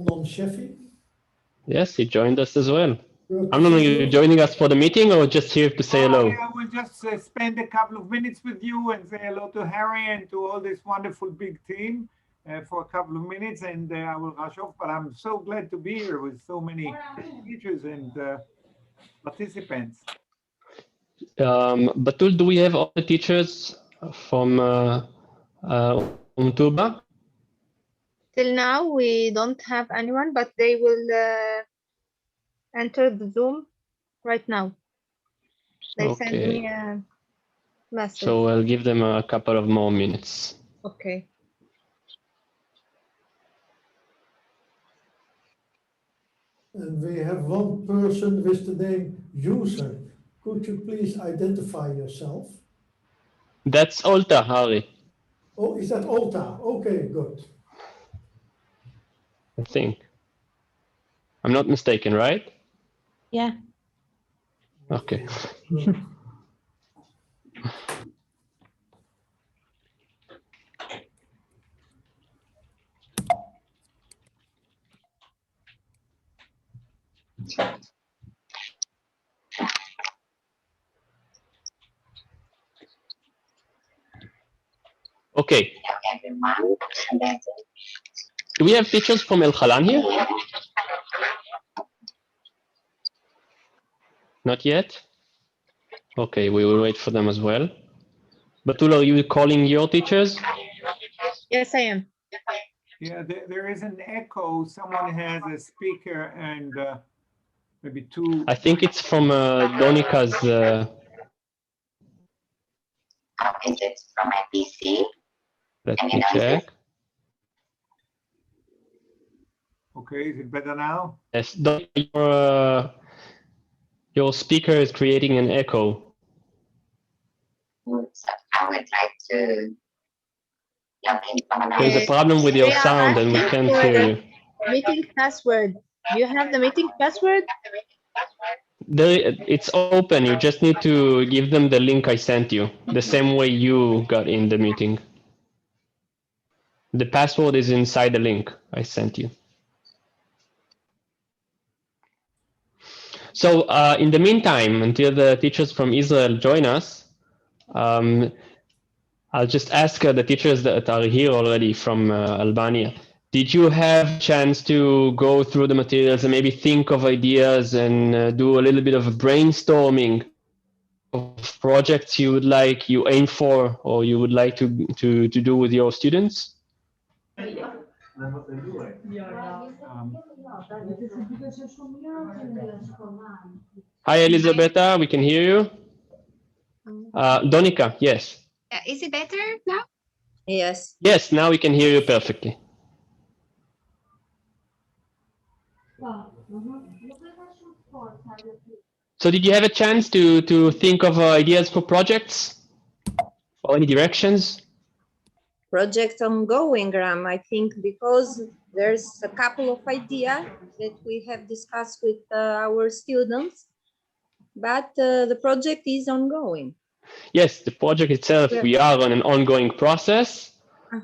Sheffi. Yes, he joined us as well. Amnon, are you joining us for the meeting or just here to say hello? I will just spend a couple of minutes with you and say hello to Harry and to all this wonderful big team for a couple of minutes, and I will rush off. But I'm so glad to be here with so many teachers and participants. Batul, do we have all the teachers from Umtuba? Till now, we don't have anyone, but they will enter the Zoom right now. They sent me a message. So I'll give them a couple of more minutes. Okay. And we have one person with the name user. Could you please identify yourself? That's Olta, Harry. Oh, is that Olta? Okay, good. I think. I'm not mistaken, right? Yeah. Okay. Okay. Do we have teachers from El Khalan here? Not yet? Okay, we will wait for them as well. Batul, are you calling your teachers? Yes, I am. Yeah, there is an echo. Someone has a speaker and maybe two. I think it's from Donika's. Is it from my PC? Let me check. Okay, is it better now? Yes, your speaker is creating an echo. So I would like to log in from There's a problem with your sound and we can't hear you. Meeting password. Do you have the meeting password? It's open. You just need to give them the link I sent you, the same way you got in the meeting. The password is inside the link I sent you. So in the meantime, until the teachers from Israel join us, I'll just ask the teachers that are here already from Albania. Did you have a chance to go through the materials and maybe think of ideas and do a little bit of a brainstorming of projects you aim for, or you would like to do with your students? Hi, Elisabetta, we can hear you. Donika, yes. Is it better now? Yes. Yes, now we can hear you perfectly. So did you have a chance to think of ideas for projects or any directions? Project ongoing, Ram, I think, because there's a couple of ideas that we have discussed with our students, but the project is ongoing. Yes, the project itself, we are on an ongoing process.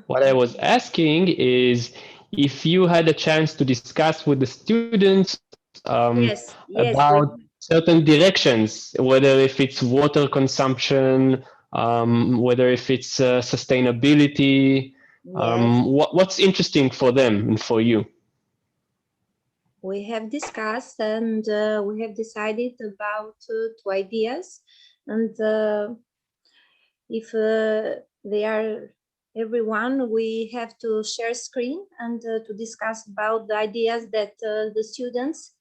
What I was asking is if you had a chance to discuss with the students about certain directions, whether if it's water consumption, whether if it's sustainability, what's interesting for them and for you? We have discussed and we have decided about 2 ideas, and if they are everyone, we have to share screen and to discuss about the ideas that the students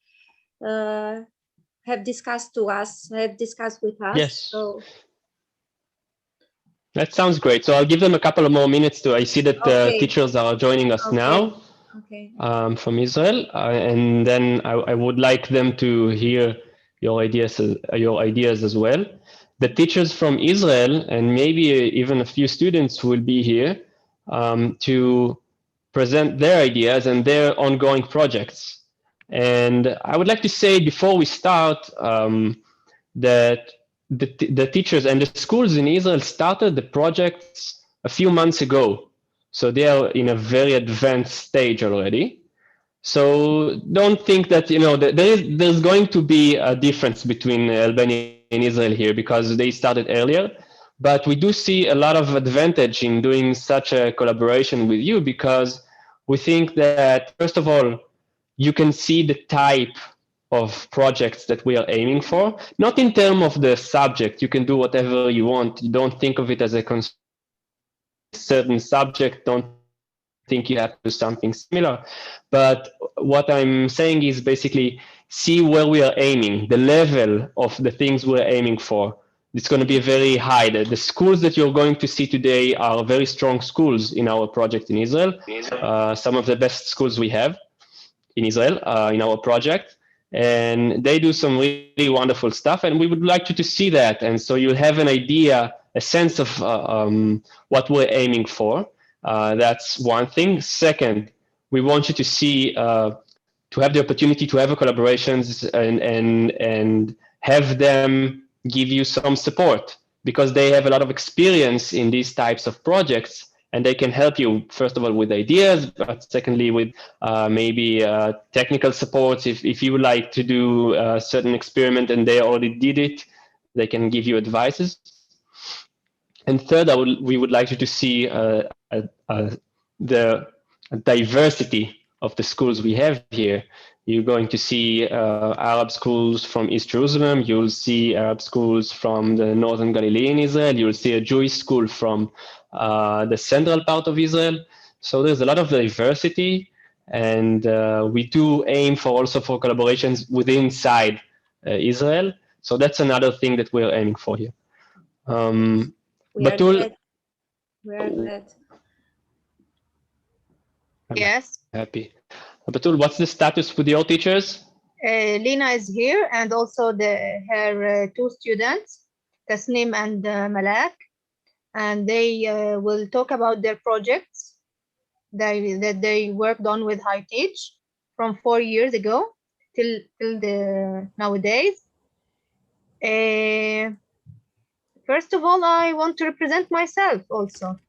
have discussed with us. Yes. So that sounds great. So I'll give them a couple of more minutes I see that teachers are joining us now from Israel. And then I would like them to hear your ideas as well. The teachers from Israel and maybe even a few students will be here to present their ideas and their ongoing projects. And I would like to say before we start that the teachers and the schools in Israel started the projects a few months ago. So they are in a very advanced stage already. So don't think that, there's going to be a difference between Albania and Israel here because they started earlier. But we do see a lot of advantage in doing such a collaboration with you because we think that, first of all, you can see the type of projects that we are aiming for, not in terms of the subject. You can do whatever you want. You don't think of it as a certain subject. Don't think you have to do something similar. But what I'm saying is basically see where we are aiming, the level of the things we're aiming for. It's going to be very high. The schools that you're going to see today are very strong schools in our project in Israel. Some of the best schools we have in Israel in our project. And they do some really wonderful stuff. And we would like you to see that. And so you'll have an idea, a sense of what we're aiming for. That's one thing. Second, we want you to see, to have the opportunity to have a collaborations and have them give you some support because they have a lot of experience in these types of projects and they can help you, first of all, with ideas, but secondly, with maybe technical support. If you would like to do a certain experiment and they already did it, they can give you advices. And third, we would like you to see the diversity of the schools we have here. You're going to see Arab schools from East Jerusalem. You'll see Arab schools from the Northern Galilee in Israel. You'll see a Jewish school from the central part of Israel. So there's a lot of diversity. And we do aim also for collaborations within inside Israel. So that's another thing that we're aiming for here. We are glad. Yes. Happy. Batul, what's the status with your teachers? Lina is here and also her two students, Tasnim and Malak, and they will talk about their projects that they worked on with High Teach from 4 years ago till nowadays. First of all, I want to represent myself also.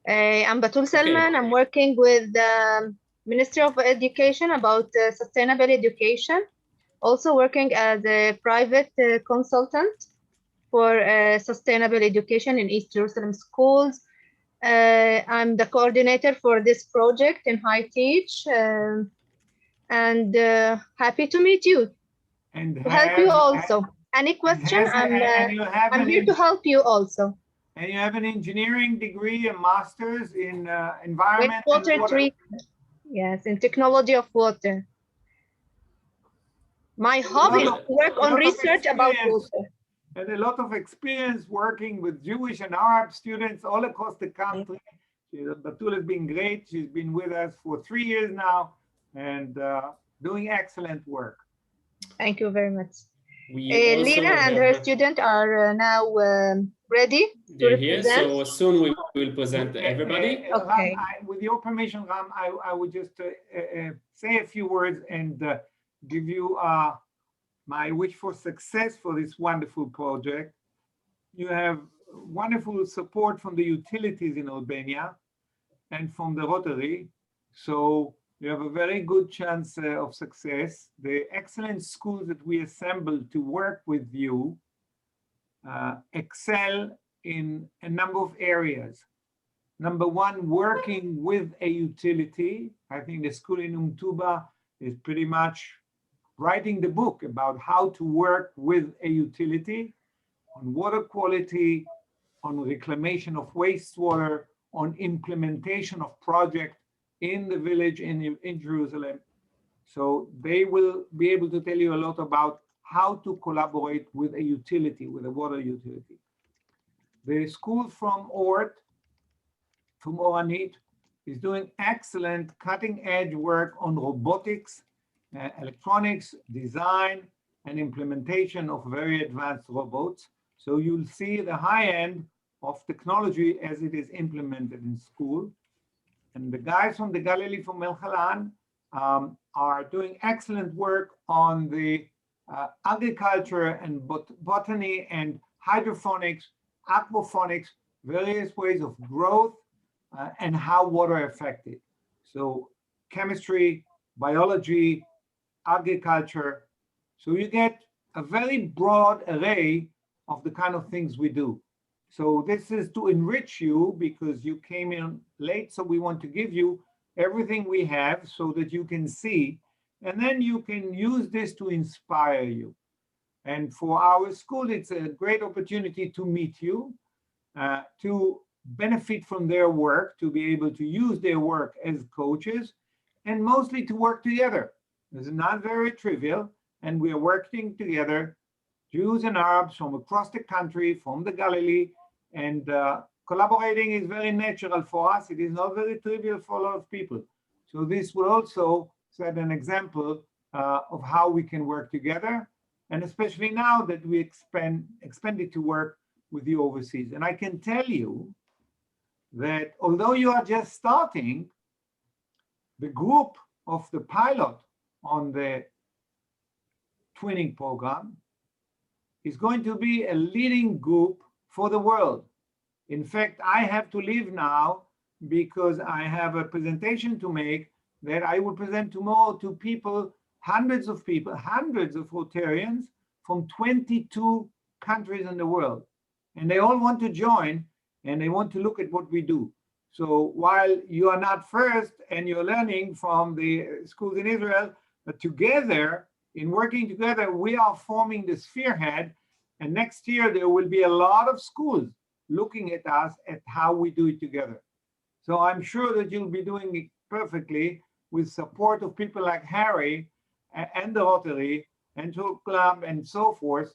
I'm Batul Salman. I'm working with the Ministry of Education about sustainable education, also working as a private consultant for sustainable education in East Jerusalem schools. I'm the coordinator for this project in High Teach, and happy to meet you, and to help you also. Any question? I'm here to help you also. And you have an engineering degree, a master's in environment water and water. treatment. Yes, in technology of water. My hobby is to work on research about water. And a lot of experience working with Jewish and Arab students all across the country. Batul has been great. She's been with us for 3 years now and doing excellent work. Thank you very much. Lina and her student are now ready to represent. So soon we will present everybody. Okay. Ram, with your permission, Ram, I would just say a few words and give you my wish for success for this wonderful project. You have wonderful support from the utilities in Albania and from the Rotary. So you have a very good chance of success. The excellent schools that we assembled to work with you excel in a number of areas. Number one, working with a utility. I think the school in Umtuba is pretty much writing the book about how to work with a utility on water quality, on reclamation of wastewater, on implementation of projects in the village in Jerusalem. So they will be able to tell you a lot about how to collaborate with a utility, with a water utility. The school from Ort, from Oranit, is doing excellent cutting-edge work on robotics, electronics, design, and implementation of very advanced robots. So you'll see the high end of technology as it is implemented in school. And the guys from the Galilee from Melchalan are doing excellent work on the agriculture and botany and hydroponics, aquaponics, various ways of growth and how water affected. So chemistry, biology, agriculture. So you get a very broad array of the kind of things we do. So this is to enrich you because you came in late. So we want to give you everything we have so that you can see, and then you can use this to inspire you. And for our school, it's a great opportunity to meet you, to benefit from their work, to be able to use their work as coaches, and mostly to work together. This is not very trivial, and we are working together, Jews and Arabs from across the country, from the Galilee, and collaborating is very natural for us. It is not very trivial for a lot of people. So this will also set an example of how we can work together, and especially now that we expanded to work with the overseas. And I can tell you that although you are just starting, the group of the pilot on the twinning program is going to be a leading group for the world. In fact, I have to leave now because I have a presentation to make that I will present tomorrow to people, hundreds of people, hundreds of Rotarians from 22 countries in the world. And they all want to join and they want to look at what we do. So while you are not first and you're learning from the schools in Israel, but together, in working together, we are forming the spearhead. And next year, there will be a lot of schools looking at us at how we do it together. So I'm sure that you'll be doing it perfectly with support of people like Harry and the Rotary and Tool Club and so forth,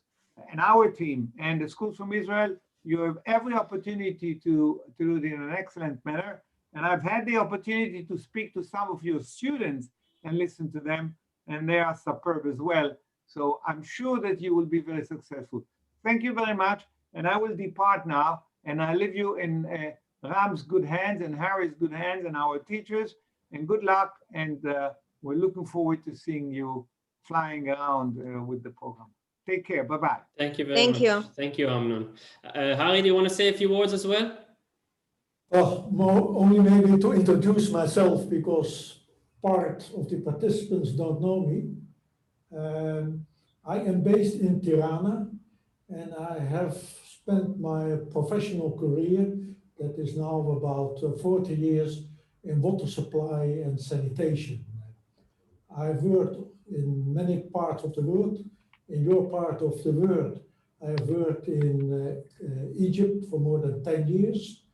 and our team and the schools from Israel. You have every opportunity to do it in an excellent manner. And I've had the opportunity to speak to some of your students and listen to them, and they are superb as well. So I'm sure that you will be very successful. Thank you very much. And I will depart now, and I leave you in Ram's good hands and Harry's good hands and our teachers, and good luck. And we're looking forward to seeing you flying around with the program. Take care. Bye-bye. Thank you very much. Thank you, Amnon. Harry, do you want to say a few words as well? Well, only maybe to introduce myself, because part of the participants don't know me. I am based in Tirana, and I have spent my professional career, that is now about 40 years, in water supply and sanitation. I've worked in many parts of the world. In your part of the world, I have worked in Egypt for more than 10 years,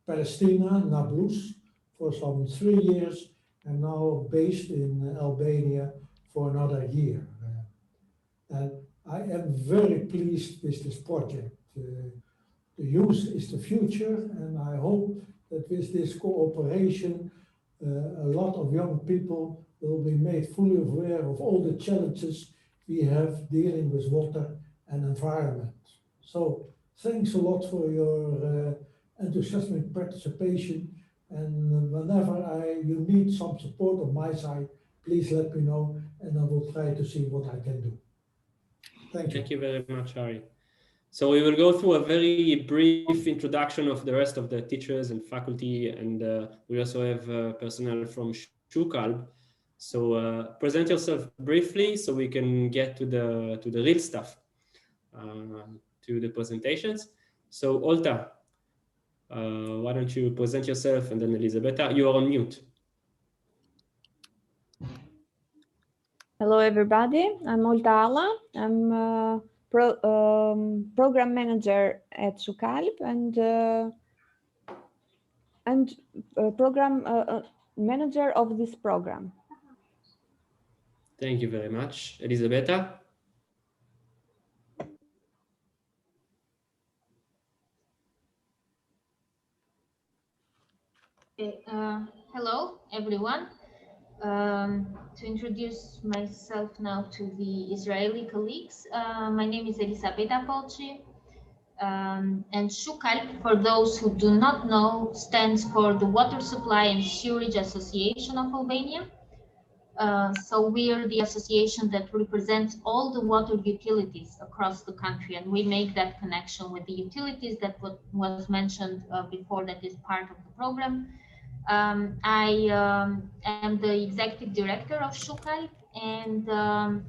Palestine, Nablus, for some 3 years, and now based in Albania for another year. And I am very pleased with this project. The youth is the future, and I hope that with this cooperation, a lot of young people will be made fully aware of all the challenges we have dealing with water and environment. So thanks a lot for your enthusiastic participation. And whenever you need some support on my side, please let me know, and I will try to see what I can do. Thank you. Thank you very much, Harry. So we will go through a very brief introduction of the rest of the teachers and faculty, and we also have personnel from Shukalb. So present yourself briefly so we can get to the real stuff, to the presentations. So Olta, why don't you present yourself, and then Elisabetta, you are on mute. Hello, everybody. I'm Olta Ala. I'm program manager at Shukalb and program manager of this program. Thank you very much. Elisabetta? Hello, everyone. To introduce myself now to the Israeli colleagues, my name is Elisabetta Polci, and Shukalb, for those who do not know, stands for the Water Supply and Sewerage Association of Albania. So we are the association that represents all the water utilities across the country, and we make that connection with the utilities that was mentioned before, that is part of the program. I am the executive director of Shukal, and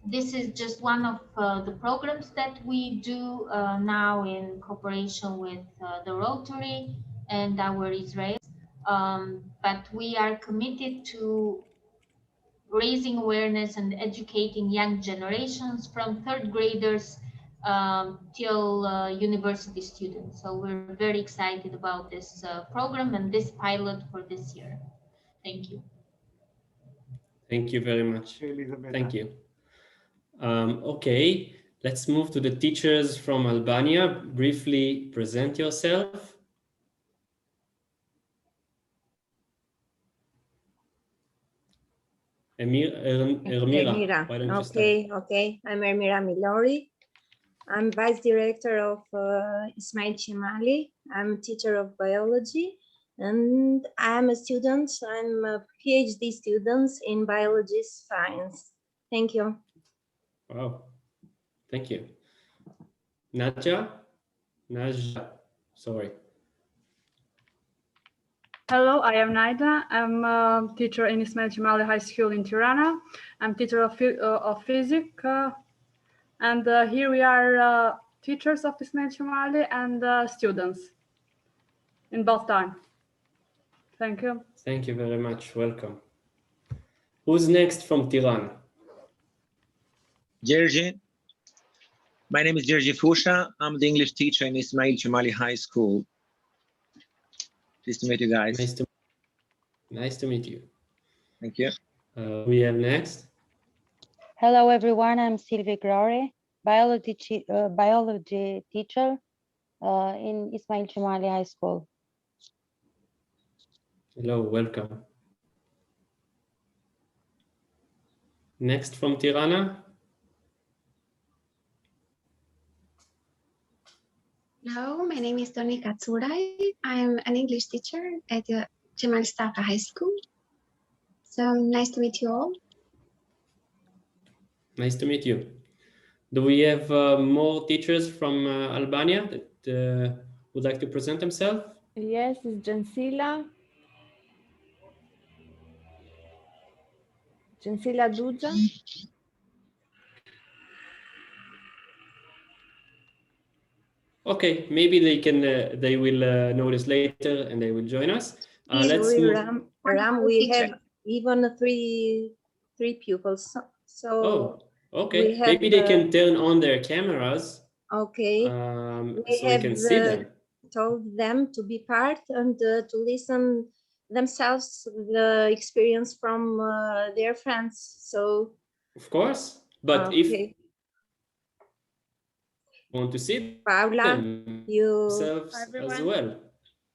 this is just one of the programs that we do now in cooperation with the Rotary and our Israelis. But we are committed to raising awareness and educating young generations from third graders till university students. So we're very excited about this program and this pilot for this year. Thank you. Thank you very much. Elizabeth. Thank you. Okay, let's move to the teachers from Albania. Briefly present yourself. Ermira, why don't you start? Okay. I'm Ermira Milori. I'm Vice Director of Ismail Chimali. I'm a teacher of biology, and I'm a student. I'm a PhD student in biology science. Thank you. Wow, thank you. Najja, sorry. Hello, I am Naida. I'm a teacher in Ismail Chimali High School in Tirana. I'm teacher of physics. And here we are teachers of Ismail Chimali and students in both time. Thank you. Thank you very much. Welcome. Who's next from Tirana? Georgi. My name is Georgi Fusha. I'm the English teacher in Ismail Chimali High School. Pleased to meet you guys. Nice to meet you. Thank you. We have next. Hello, everyone. I'm Sylvie Grore, biology teacher in Ismail Chimali High School. Hello, welcome. Next from Tirana. Hello, my name is Toni Katsurai. I'm an English teacher at the Cemal Stafa High School. So nice to meet you all. Nice to meet you. Do we have more teachers from Albania that would like to present themselves? Yes, it's Gensila. Gensila Duja. Okay, maybe they can. They will notice later, and they will join us. Let's move. Ram, we have even three pupils. So oh, okay. Maybe they can turn on their cameras. Okay. So we can see them. Told them to be part and to listen themselves the experience from their friends. So. Of course, but if want to see Paula, themselves as well.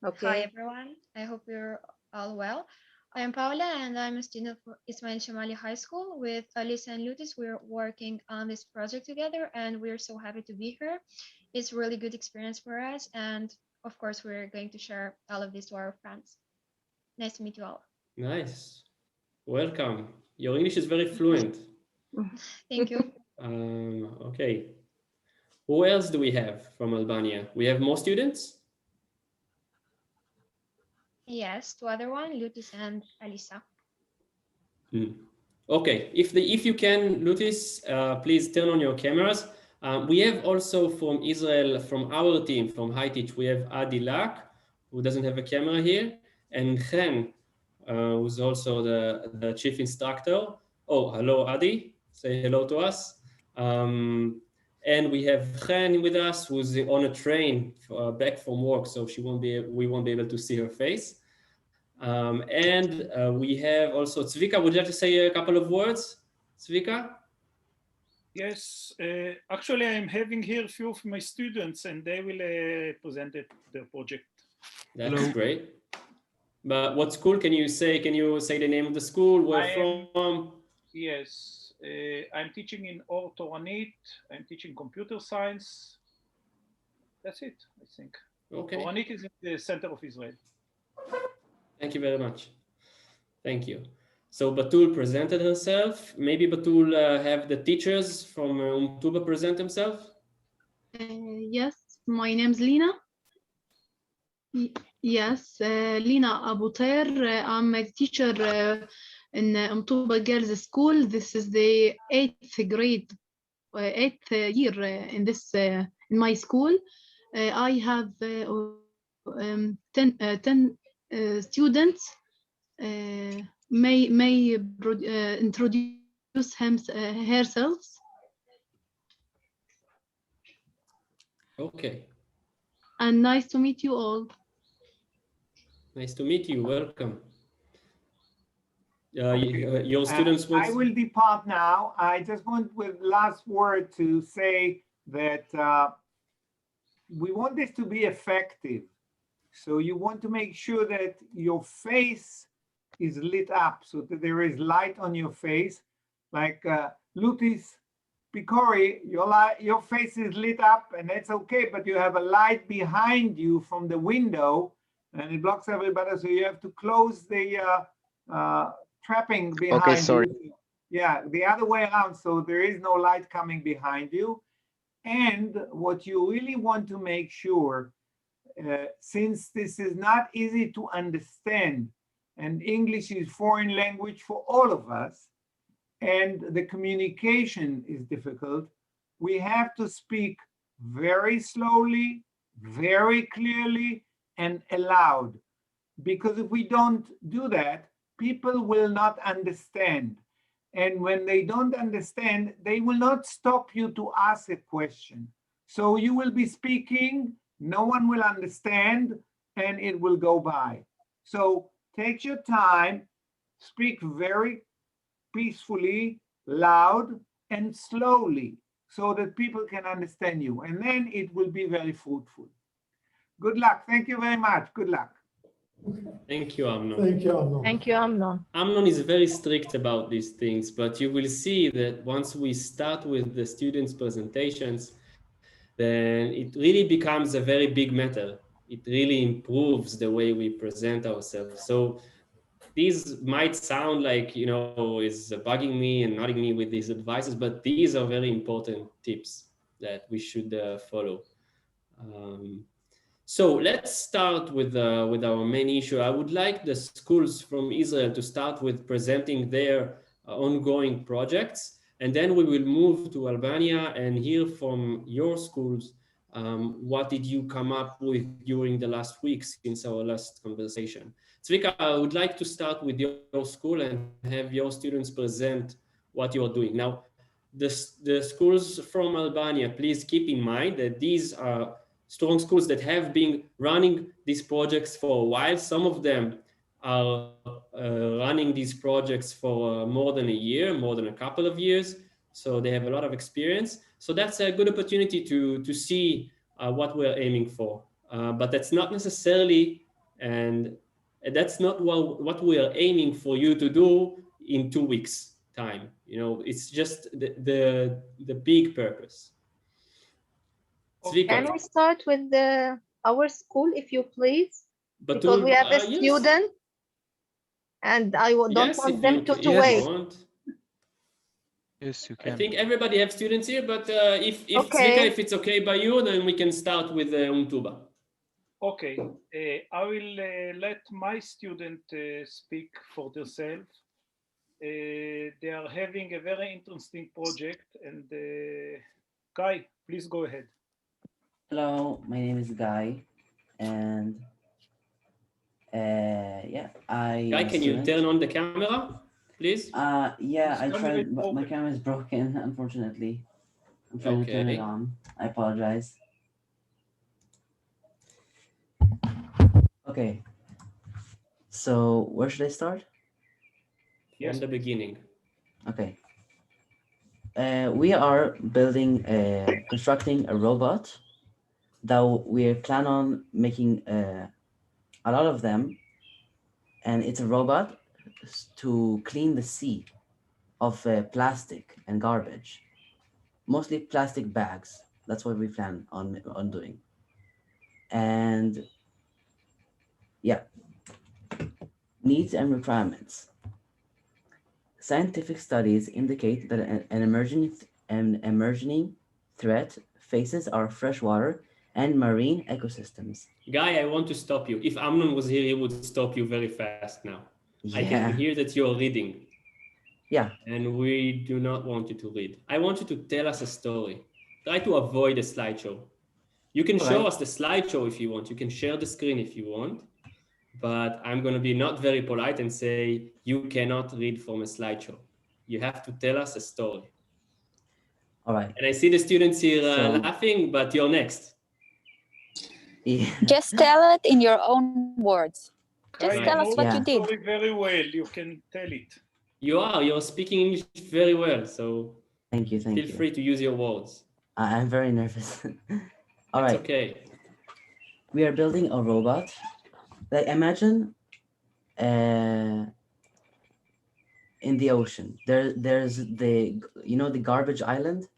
Okay. Hi everyone, I hope you're all well. I am Paula and I'm a student of Ismail Chimali High School. With Alisa and Lutis, we're working on this project together and we're so happy to be here. It's a really good experience for us and of course we're going to share all of this to our friends. Nice to meet you all. Nice, welcome. Your English is very fluent. Thank you. Okay. Who else do we have from Albania? We have more students? Yes, two other one, Lutis and Alisa. Okay, if you can, Lutis, please turn on your cameras. We have also from Israel, from our team, from High Teach, we have Adi Lak, who doesn't have a camera here, and Chen, who's also the chief instructor. Oh, hello, Adi. Say hello to us. And we have Chen with us, who's on a train back from work, so we won't be able to see her face. And we have also Zvika. Would you like to say a couple of words, Zvika? Yes, actually, I'm having here a few of my students, and they will present their project. That's Hello. great. But what school can you say? Can you say the name of the school? Where from? Yes. I'm teaching in Or Toranit. I'm teaching computer science. That's it, I think. Okay. Toranit is in the center of Israel. Thank you very much. Thank you. So Batul presented herself. Maybe Batul have the teachers from Tuba present themselves. Yes, my name's Lina. Yes, Lina Abuter. I'm a teacher in Mtuba Girls School. This is the 8th grade, 8th year in this in my school. I have 10 students. May introduce herself. Okay. And nice to meet you all. Nice to meet you. Welcome. Okay. Your students will... I will depart now. I just want with last word to say that we want this to be effective. So you want to make sure that your face is lit up so that there is light on your face. Like Lutis Picori, your face is lit up and that's okay, but you have a light behind you from the window and it blocks everybody. So you have to close the trapping behind Okay, sorry. you. Yeah, the other way around. So there is no light coming behind you. And what you really want to make sure, since this is not easy to understand, and English is foreign language for all of us, and the communication is difficult, we have to speak very slowly, very clearly, and aloud. Because if we don't do that, people will not understand. And when they don't understand, they will not stop you to ask a question. So you will be speaking, no one will understand, and it will go by. So take your time, speak very peacefully, loud, and slowly, so that people can understand you. And then it will be very fruitful. Good luck. Thank you very much. Good luck. Thank you, Amnon. Thank you, Amnon. Thank you, Amnon. Amnon is very strict about these things, but you will see that once we start with the students' presentations, then it really becomes a very big matter. It really improves the way we present ourselves. So these might sound like, you know, is bugging me and nodding me with these advices, but these are very important tips that we should follow. So let's start with our main issue. I would like the schools from Israel to start with presenting their ongoing projects, and then we will move to Albania and hear from your schools. What did you come up with during the last week since our last conversation? Zvika, I would like to start with your school and have your students present what you're doing. Now, the schools from Albania, please keep in mind that these are strong schools that have been running these projects for a while. Some of them are running these projects for more than a year, more than a couple of years. So they have a lot of experience. So that's a good opportunity to see what we're aiming for. But that's not necessarily, and that's not what we are aiming for you to do in 2 weeks time. You know, it's just the big purpose. Can we start with our school, if you please? But because we have a yes. student, and I don't want them to wait. Yes, you can. I think everybody have students here, but if Okay. Zvika, if it's okay by you, then we can start with Untuba. Okay, I will let my student speak for themselves. They are having a very interesting project, and Guy, please go ahead. Hello, my name is Guy, and yeah, Guy, can you turn on the camera, please? Yeah, I tried, but my camera is broken, unfortunately. I'm trying to turn it on. I apologize. Okay. So where should I start? Yes, the beginning. Okay. We are building, constructing a robot that we plan on making a lot of them, and it's a robot to clean the sea of plastic and garbage, mostly plastic bags. That's what we plan on doing. And yeah, needs and requirements. Scientific studies indicate that an emerging threat faces our freshwater and marine ecosystems. Guy, I want to stop you. If Amnon was here, he would stop you very fast now. Yeah. I can hear that you're reading. Yeah. And we do not want you to read. I want you to tell us a story. Try to avoid a slideshow. You can show us the slideshow if you want. You can share the screen if you want. But I'm going to be not very polite and say you cannot read from a slideshow. You have to tell us a story. All right. And I see the students here laughing, but you're next. Yeah. Just tell it in your own words. Just tell us what you did. Very well. You can tell it. You're speaking English very well. So thank you. Feel free to use your words. I'm very nervous. All right. Okay. We are building a robot. Like imagine in the ocean, there's the garbage island.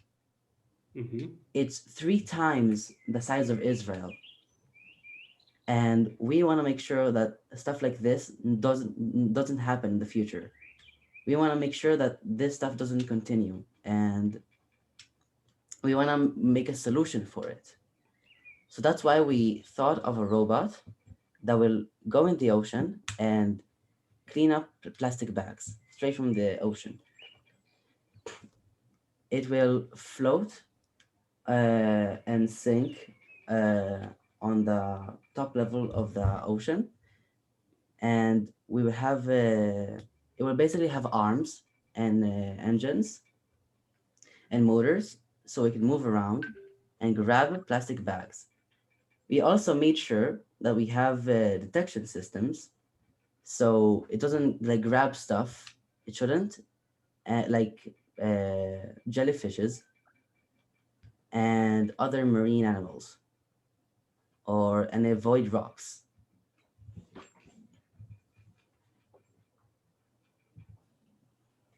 Mm-hmm. It's 3 times the size of Israel. And we want to make sure that stuff like this doesn't happen in the future. We want to make sure that this stuff doesn't continue, and we want to make a solution for it. So that's why we thought of a robot that will go in the ocean and clean up plastic bags straight from the ocean. It will float and sink on the top level of the ocean, and we will have it will basically have arms and engines and motors, so it can move around and grab plastic bags. We also made sure that we have detection systems, so it doesn't like grab stuff it shouldn't, like jellyfishes and other marine animals, and avoid rocks.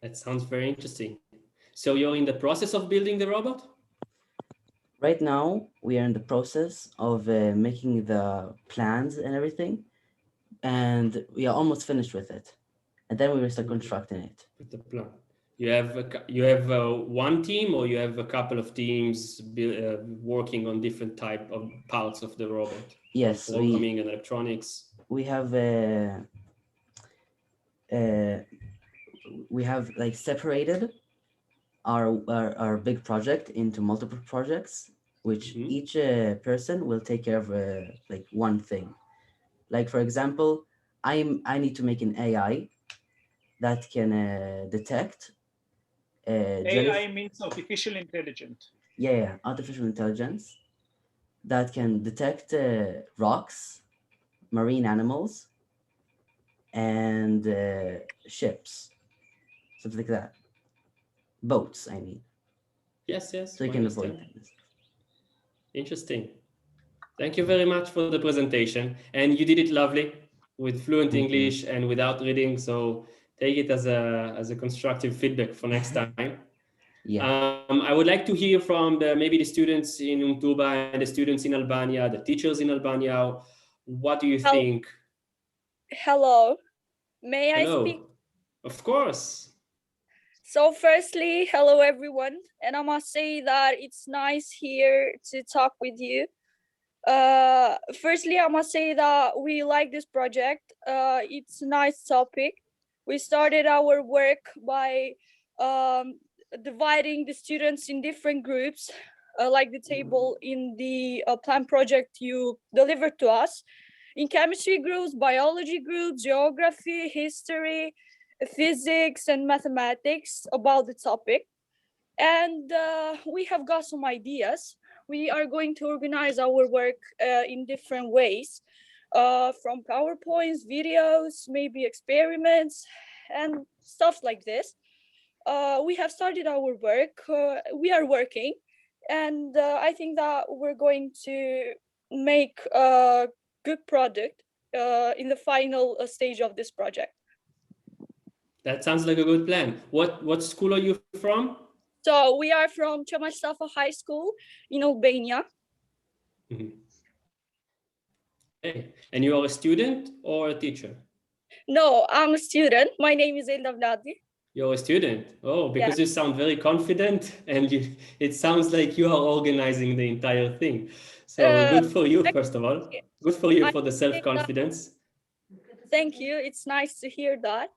That sounds very interesting. So you're in the process of building the robot? Right now, we are in the process of making the plans and everything, and we are almost finished with it. And then we will start constructing it. With the plan. You have one team, or you have a couple of teams working on different type of parts of the robot? Yes, programming and electronics. We have like separated our big project into multiple projects, which each person will take care of like one thing. Like for example, I need to make an AI that can detect. AI means artificial intelligence. Yeah, artificial intelligence that can detect rocks, marine animals, and ships, something like that. Boats, I mean. Yes. So you can avoid things. Interesting. Thank you very much for the presentation. And you did it lovely with fluent English and without reading. So take it as a constructive feedback for next time. Yeah. I would like to hear from maybe the students in Umtuba and the students in Albania, the teachers in Albania. What do you think? Hello. May I speak? Of course. So firstly, hello everyone. And I must say that it's nice here to talk with you. Firstly, I must say that we like this project. It's a nice topic. We started our work by dividing the students in different groups, like the table in the plan project you delivered to us. In chemistry groups, biology groups, geography, history, physics, and mathematics about the topic. And we have got some ideas. We are going to organize our work in different ways, from PowerPoints, videos, maybe experiments, and stuff like this. We have started our work. We are working, and I think that we're going to make a good product in the final stage of this project. That sounds like a good plan. What school are you from? So we are from Cemal Mustafa High School in Albania. Mm-hmm. Okay. And you are a student or a teacher? No, I'm a student. My name is Elda Vladi. You're a student. Oh, because you sound very confident, and it sounds like you are organizing the entire thing. So good for you, first of all. Good for you for the self-confidence. Thank you. It's nice to hear that.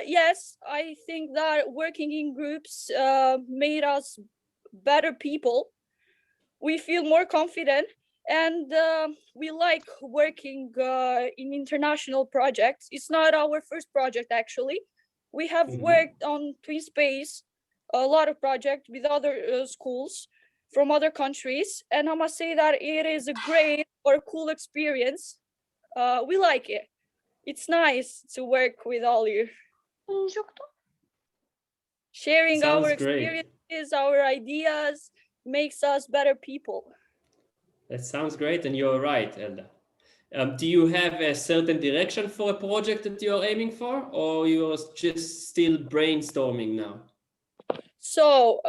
Yes, I think that working in groups made us better people. We feel more confident, and we like working in international projects. It's not our first project, actually. We have worked on Twin Space, a lot of projects with other schools from other countries, and I must say that it is a great or cool experience. We like it. It's nice to work with all you. Sharing Sounds our great. experiences, our ideas makes us better people. That sounds great, and you're right, Elda. Do you have a certain direction for a project that you're aiming for, or you're just still brainstorming now? So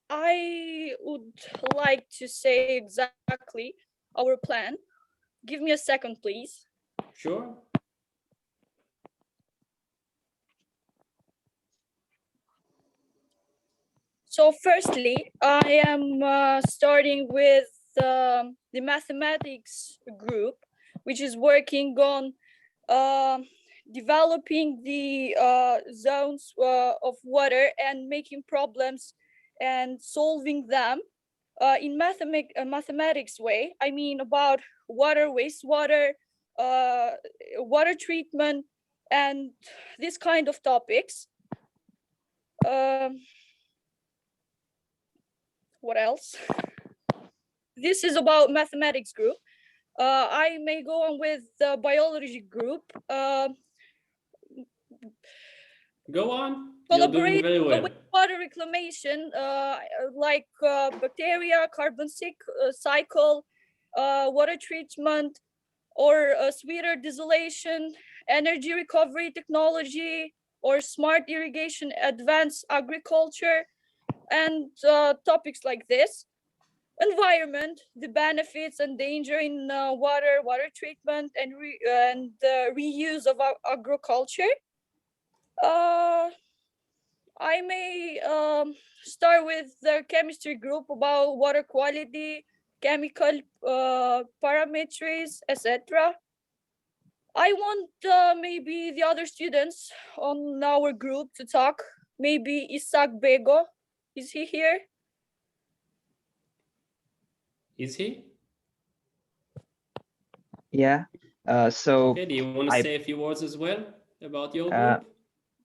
I would like to say exactly our plan. Give me a second, please. Sure. So firstly, I am starting with the mathematics group, which is working on developing the zones of water and making problems and solving them in mathematics way. I mean about water, wastewater, water treatment, and this kind of topics. What else? This is about mathematics group. I may go on with the biology group. Go on. You're doing very well. With water reclamation, like bacteria, carbon cycle, water treatment, or sweeter desalination, energy recovery technology, or smart irrigation, advanced agriculture, and topics like this. Environment, the benefits and danger in water treatment, and reuse of agriculture. I may start with the chemistry group about water quality, chemical parameters, etc. I want maybe the other students on our group to talk. Maybe Isaac Bego. Is he here? Is he? Yeah. Okay, do you want to say a few words as well about your group?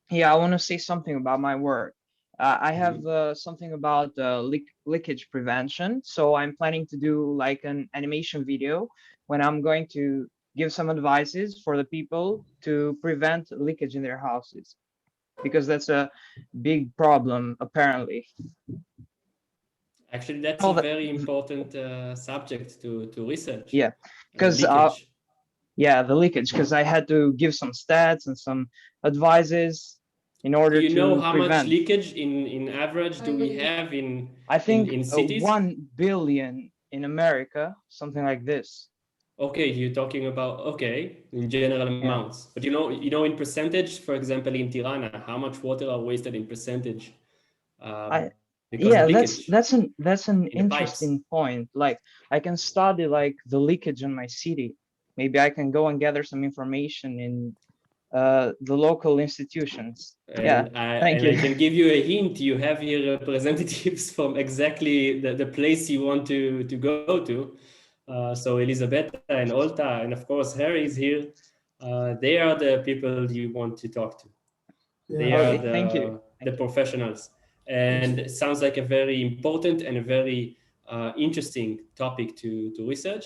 Yeah, I want to say something about my work. I have something about leakage prevention. So I'm planning to do like an animation video when I'm going to give some advices for the people to prevent leakage in their houses, because that's a big problem apparently. Actually, that's a very important subject to research. Yeah, because yeah, the leakage, because I had to give some stats and some advices in order to do you know how prevent. much leakage in average do we have in I think in cities? 1 billion in America, something like this. Okay, you're talking about in general amounts, but you know in percentage, for example, in Tirana, how much water are wasted in percentage? Yeah, that's an interesting point. Like I can study like the leakage in my city. Maybe I can go and gather some information in the local institutions. And I can give you a hint. You have here representatives from exactly the place you want to go to. So Elisabetta and Olta, and of course Harry is here. They are the people you want to talk to. They are the professionals. And it sounds like a very important and a very interesting topic to research.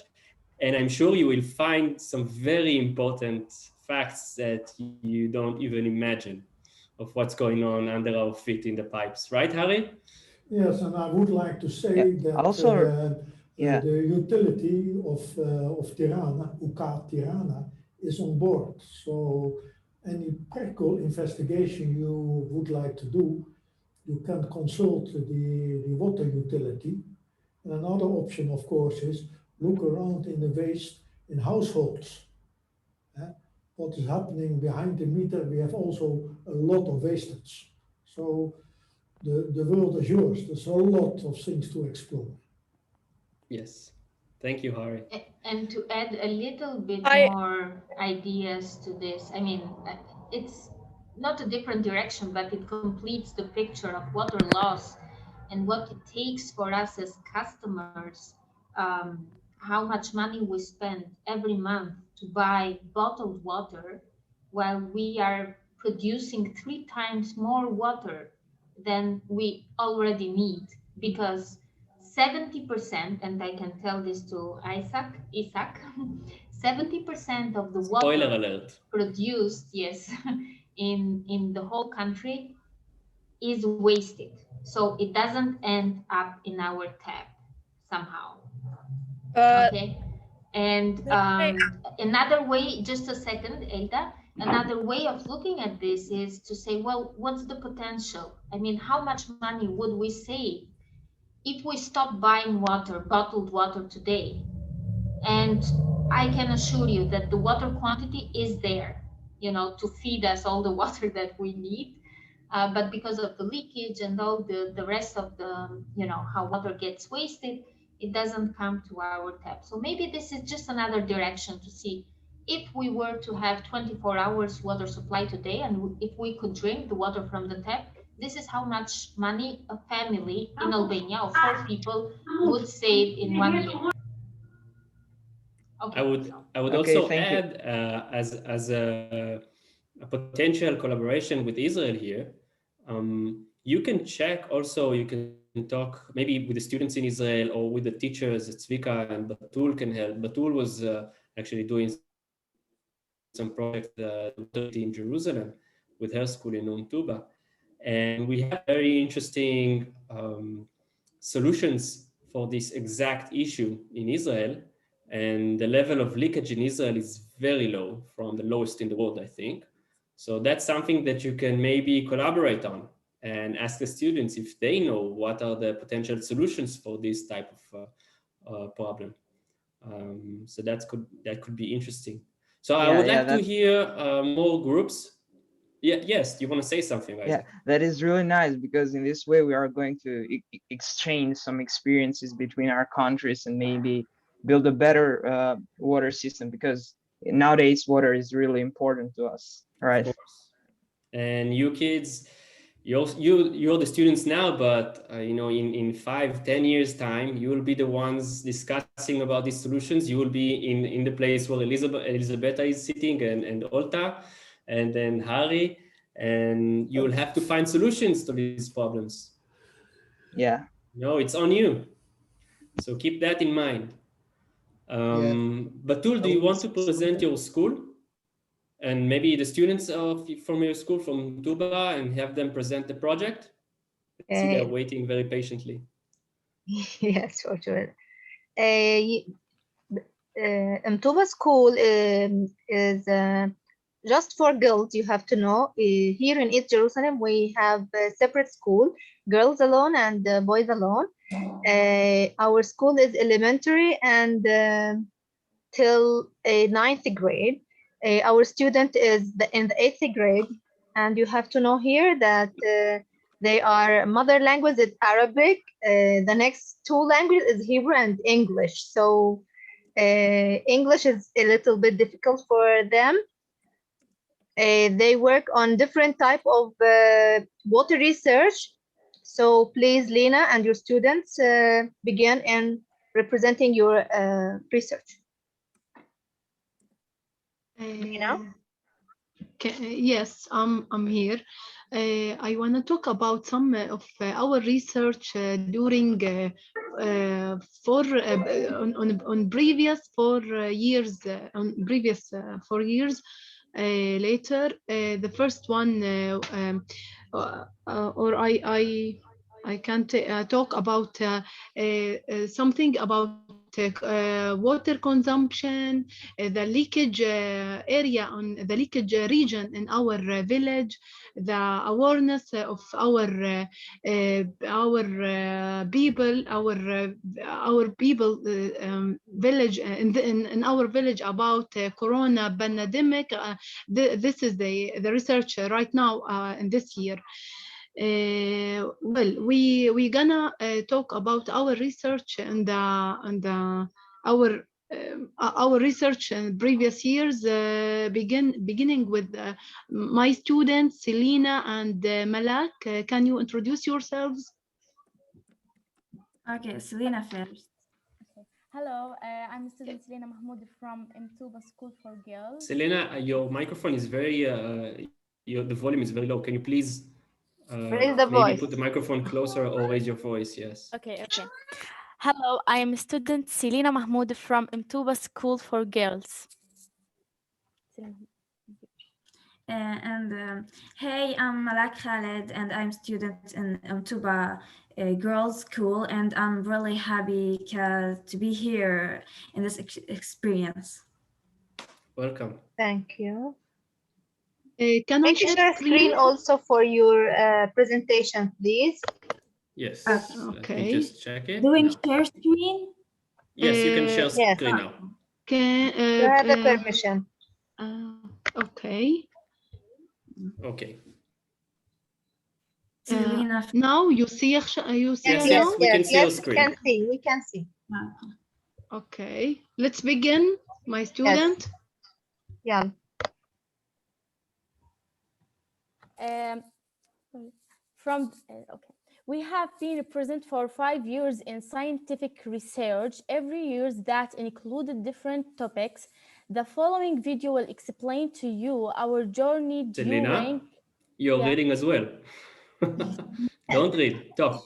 And I'm sure you will find some very important facts that you don't even imagine of what's going on under our feet in the pipes. Right, Harry? Yes, and I would like to say that the utility of Tirana, UK Tirana, is on board. So any practical investigation you would like to do, you can consult the water utility. And another option, of course, is look around in the waste in households. what is happening behind the meter, we have also a lot of wastage. So the world is yours. There's a lot of things to explore. Yes. Thank you, Hari. And to add a little bit more ideas to this, I mean, it's not a different direction, but it completes the picture of water loss and what it takes for us as customers, how much money we spend every month to buy bottled water, while we are producing 3 times more water than we already need, because 70%, and I can tell this to Isaac, 70% of the water Spoiler alert. produced, yes, in the whole country is wasted. So it doesn't end up in our tap somehow. Okay. And another way, just a second, Ada, another way of looking at this is to say, well, what's the potential? I mean, how much money would we save if we stop buying water, bottled water today? And I can assure you that the water quantity is there, you know, to feed us all the water that we need. But because of the leakage and all the rest of the, you know, how water gets wasted, it doesn't come to our tap. So maybe this is just another direction to see if we were to have 24 hours water supply today, and if we could drink the water from the tap, this is how much money a family in Albania of 4 people would save in 1 year. Okay. I would Okay, also thank you. add as a potential collaboration with Israel here. You can check also. You can talk maybe with the students in Israel or with the teachers. Zvika and Batul can help. Batul was actually doing some project in Jerusalem with her school in Untuba, and we have very interesting solutions for this exact issue in Israel. And the level of leakage in Israel is very low, from the lowest in the world, I think. So that's something that you can maybe collaborate on and ask the students if they know what are the potential solutions for this type of problem. So that could be interesting. So I would like to hear more groups. Yeah, yes, you want to say something, Isaac? Yeah, that is really nice, because in this way we are going to exchange some experiences between our countries and maybe build a better water system, because nowadays water is really important to us, right? Of course. And you kids, you're the students now, but you know, in 5-10 years time, you will be the ones discussing about these solutions. You will be in the place where Elisabetta is sitting, and Olta, and then Hari, and you will have to find solutions to these problems. Yeah. No, it's on you. So keep that in mind. Batul, do you want to present your school? And maybe the students from your school, from Tuba, and have them present the project? I see they're waiting very patiently. Yes, for sure. Tuba school is just for girls. You have to know, here in East Jerusalem, we have a separate school, girls alone and boys alone. Our school is elementary and till 9th grade. Our student is in the 8th grade, and you have to know here that their mother language is Arabic. The next 2 languages is Hebrew and English. So English is a little bit difficult for them. They work on different type of water research. So please, Lena, and your students begin in representing your research. Yes, I'm here. I want to talk about some of our research during on previous 4 years. On previous 4 years later, the first one, or I can talk about something about water consumption, the leakage area on the leakage region in our village, the awareness of our people, our people village in our village about corona pandemic. This is the research right now in this year. Well, we gonna talk about our research and our research in previous years, beginning with my students Selena and Malak. Can you introduce yourselves? Okay, Selena first. Okay. Hello, I'm student Selena Mahmoud from Mtuba School for Girls. Selena, your microphone is very, the volume is very low. Can you please Raise the maybe voice. put the microphone closer or raise your voice? Yes. Okay. Hello, I am student Selena Mahmoud from Mtuba School for Girls. Hey, I'm Malak Khaled, and I'm student in Mtuba Girls School, and I'm really happy to be here in this experience. Welcome. Thank you. Can I Make share screen also for your presentation, please. Yes. Okay. Let me just check it. Doing No. share screen? Yes, you can share Yes. screen now. You have the permission. Okay. Okay. Now you see Yes, now? yes, we can see your screen. We can see. Okay, let's begin, my student. Yeah. Okay. We have been present for 5 years in scientific research, every year that included different topics. The following video will explain to you our journey during... Selena, you're reading as well. Don't read, talk.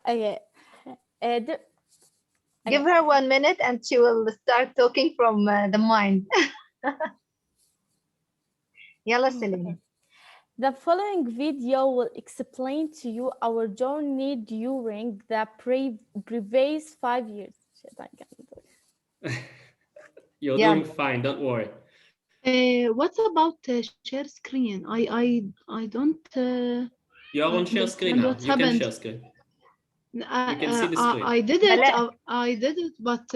Okay. Give her 1 minute and she will start talking from the mind. Yalla, Selena. The following video will explain to you our journey during the previous 5 years. You're doing fine, don't worry. What about share screen? I don't. You're on share screen now. You can share screen. You can see the screen. I did it. I did it, but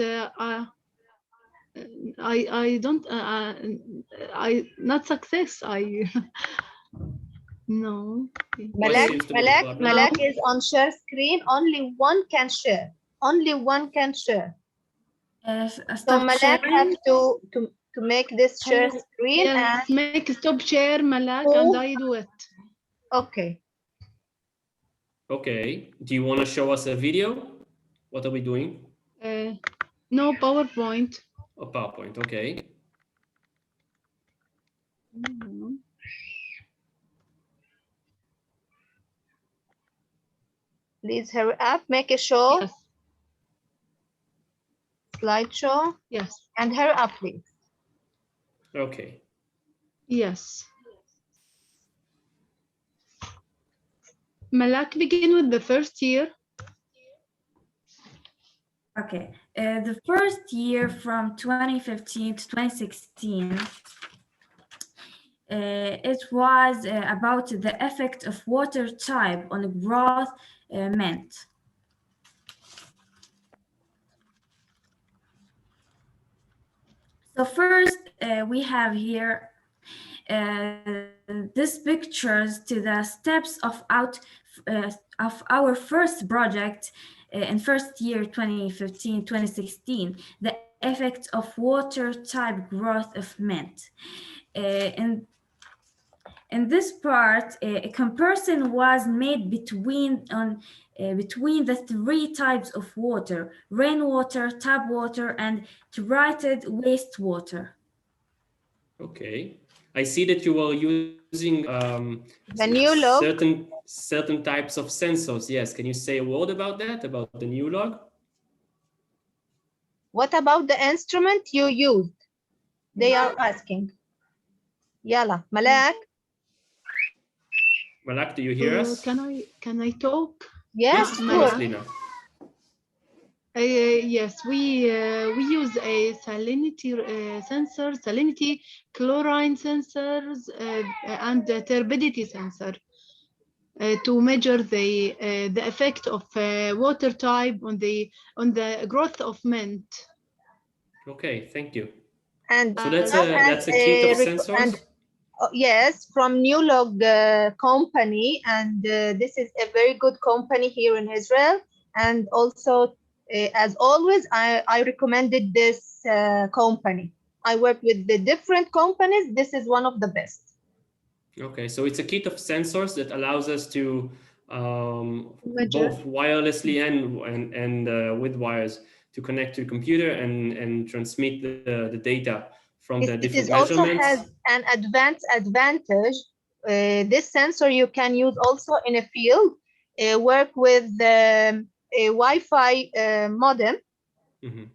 I don't. I not success. No. Malak is on share screen. Only one can share. Only one can share. So Malak have to make this share screen. Yes, and make stop share, Malak, and I do it. Okay. Okay. Do you want to show us a video? What are we doing? No, PowerPoint. Oh, PowerPoint. Okay. Please hurry up. Make a show. Yes. Slideshow. Yes. And hurry up, please. Okay. Yes. Malak, begin with the first year. Okay, the first year from 2015 to 2016, it was about the effect of water type on growth meant. So first, we have here these pictures to the steps of our first project in first year 2015-2016, the effect of water type growth of mint. In this part, a comparison was made between the 3 types of water: rainwater, tap water, and treated wastewater. Okay. I see that you are using the new log. certain types of sensors. Yes. Can you say a word about that, about the new log? What about the instrument you used? They are asking. Yalla, Malak. Malak, do you hear us? Can I talk? Yes, Lina. Yes, we use a salinity sensor, salinity, chlorine sensors, and the turbidity sensor to measure the effect of water type on the growth of mint. Okay, thank you. And So that's a kit of sensors. Yes, from New Log company, and this is a very good company here in Israel. And also, as always, I recommended this company. I work with the different companies. This is one of the best. Okay, so it's a kit of sensors that allows us to both wirelessly and with wires to connect to the computer and transmit the data from the different measurements. It also has an advantage. This sensor you can use also in a field, work with a Wi-Fi modem. Mm-hmm.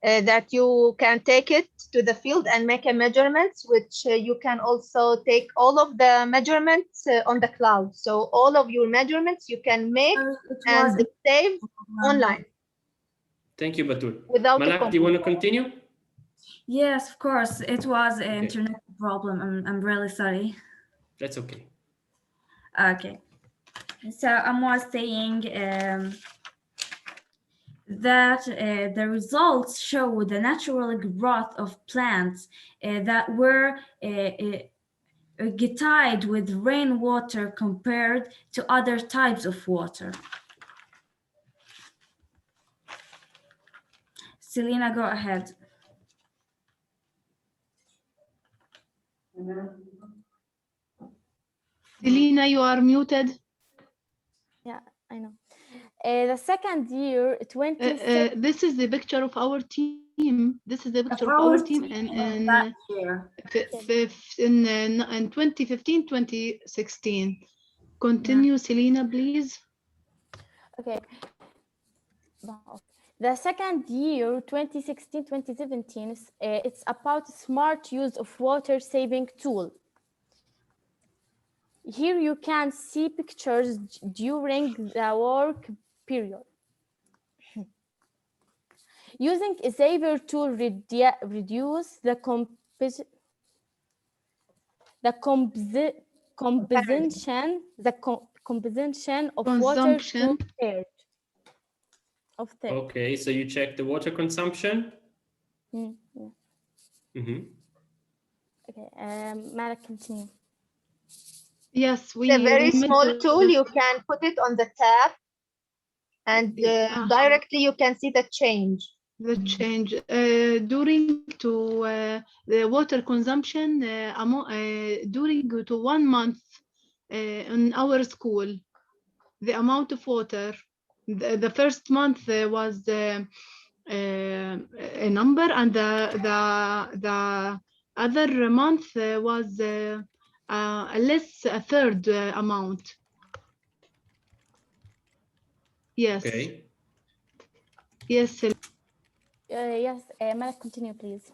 That you can take it to the field and make a measurements, which you can also take all of the measurements on the cloud. So all of your measurements you can make and save online. Thank you, Batul. Without Malak, do you want to continue? Yes, of course. It was an internet problem. I'm really sorry. That's okay. Okay. So I was saying that the results show the natural growth of plants that were tied with rainwater compared to other types of water. Selena, go ahead. Selena, you are muted. Yeah, I know. The second year, 26. This is the picture of our team. This is the picture of our team in 2015, 2016. Continue, Selena, please. Okay. The second year, 2016, 2017, it's about smart use of water saving tool. Here you can see pictures during the work period. Using a saver tool reduce the composition of water to third. Okay, so you check the water consumption. Yeah. Mm-hmm. Okay, Malak, continue. Yes, it's a very small tool. You can put it on the tap, and directly you can see the change. The change during to the water consumption during to 1 month in our school. The amount of water. The first month was a number, and the other month was less a third amount. Yes. Okay. Yes. Yes, Malak, continue, please.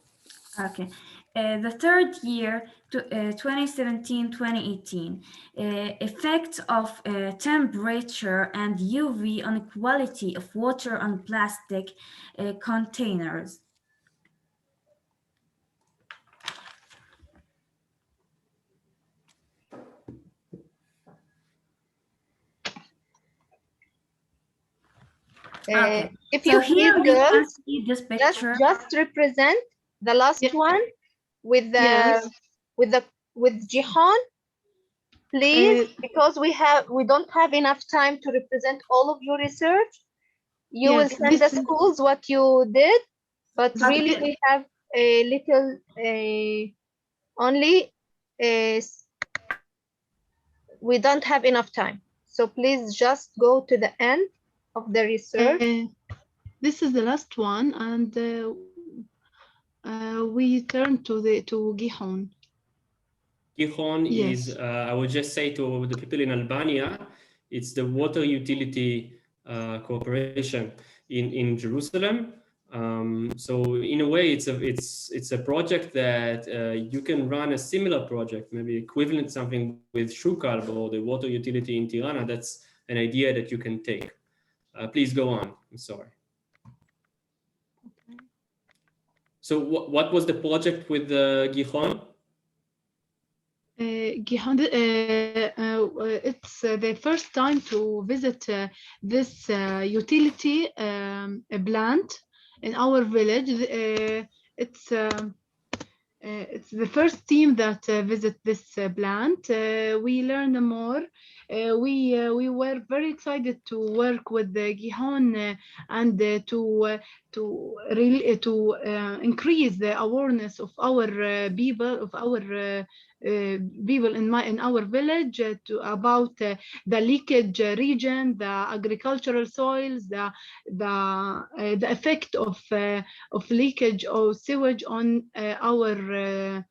Okay. The third year, 2017-2018, effects of temperature and UV on quality of water on plastic containers. Okay. If you here please, we can girls, see this picture. just represent the last one with the with Jihan, please, because we don't have enough time to represent all of your research. You will send the schools what you did, but really we have a little only we don't have enough time. So please just go to the end of the research. This is the last one, and we turn to Gihon. Gihon is, I would just say to the people in Albania, it's the water utility corporation in Jerusalem. So in a way, it's a project that you can run a similar project, maybe equivalent something with Shukalb or the water utility in Tirana. That's an idea that you can take. Please go on. I'm sorry. So what was the project with Gihon? Gihan, it's the first time to visit this utility plant in our village. It's the first team that visit this plant. We learned more. We were very excited to work with the Gihon and to increase the awareness of our people, people in our village about the leakage region, the agricultural soils, the effect of leakage or sewage on our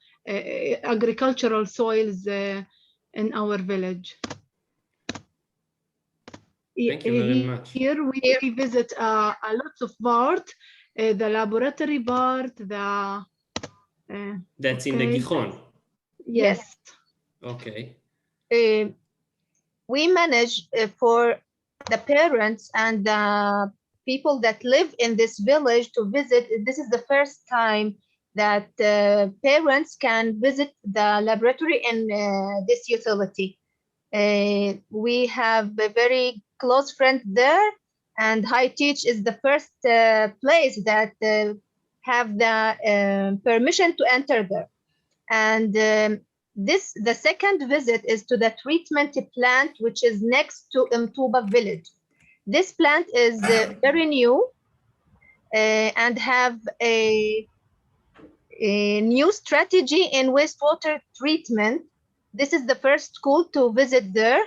agricultural soils in our village. Thank you very much. Here we visit a lot of part, the laboratory part, the that's in the Gihon. Yes. Okay. We manage for the parents and the people that live in this village to visit. This is the first time that parents can visit the laboratory in this utility. We have a very close friend there, and High Teach is the first place that have the permission to enter there. And the second visit is to the treatment plant, which is next to Mtuba village. This plant is very new and have a new strategy in wastewater treatment. This is the first school to visit there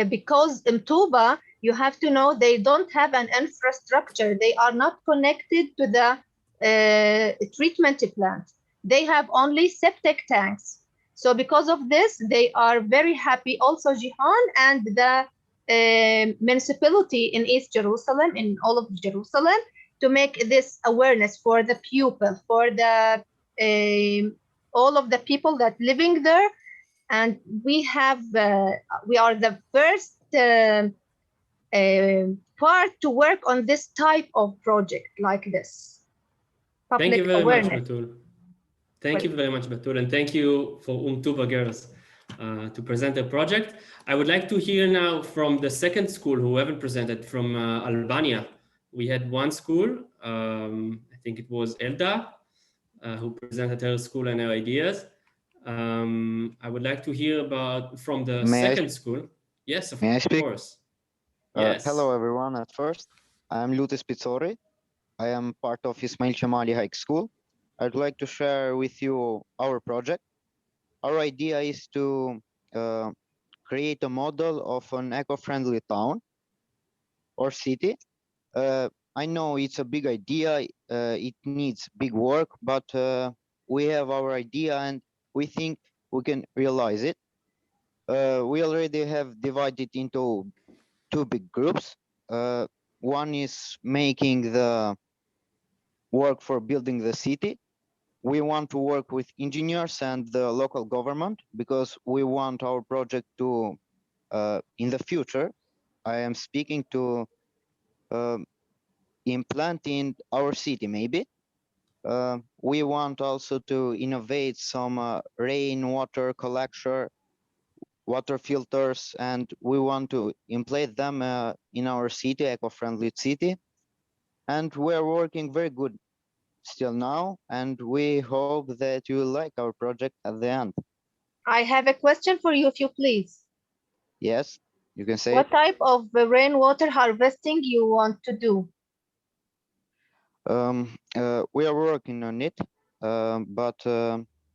because Mtuba, you have to know, they don't have an infrastructure. They are not connected to the treatment plant. They have only septic tanks. So because of this, they are very happy. Also Gihon and the municipality in East Jerusalem, in all of Jerusalem, to make this awareness for the pupil, for the all of the people that living there. And we have, we are the first part to work on this type of project like this. Thank you very awareness. much, Batul. Thank you very much, Batul, and thank you for Mtuba girls to present their project. I would like to hear now from the second school who haven't presented, from Albania. We had one school, I think it was Elda, who presented her school and her ideas. I would like to hear about from the second school. Yes, of course. Yes. Hello, everyone. At first, I'm Lutis Pizzori. I am part of Ismail Chamali High School. I'd like to share with you our project. Our idea is to create a model of an eco-friendly town or city. I know it's a big idea, it needs big work, but we have our idea and we think we can realize it. We already have divided into two big groups. One is making the work for building the city. We want to work with engineers and the local government because we want our project to, in the future, I am speaking to implant in our city maybe. We want also to innovate some rainwater collector, water filters, and we want to implant them in our city, eco-friendly city. And we're working very good still now, and we hope that you will like our project at the end. I have a question for you, if you please. Yes, you can say. What type of rainwater harvesting you want to do? We are working on it, but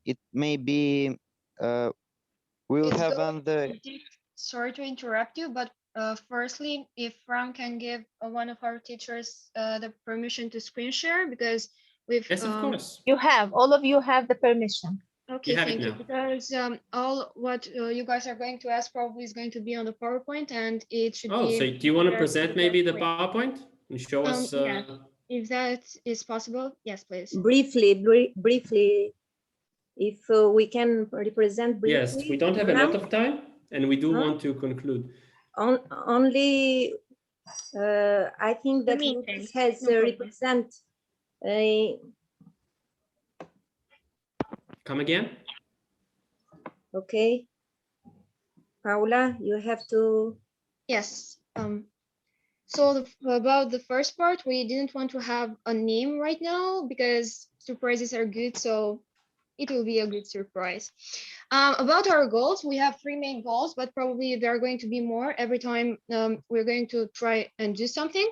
it may be we'll have on the. Sorry to interrupt you, but firstly, if Ram can give one of our teachers the permission to screen share, because we've yes, of course. You have, all of you have the permission. Okay, thank you. Because all what you guys are going to ask probably is going to be on the PowerPoint, and it should be. So do you want to present maybe the PowerPoint and show us? Yeah, if that is possible, yes, please. Briefly, if we can represent briefly. Yes, we don't have a lot of time, and we do want to conclude. Only I think that Me, Lucas thanks. has No problem. represent. Come again? Okay, Paula, you have to. Yes. So about the first part, we didn't want to have a name right now because surprises are good. So it will be a good surprise. About our goals, we have 3 main goals, but probably there are going to be more every time we're going to try and do something.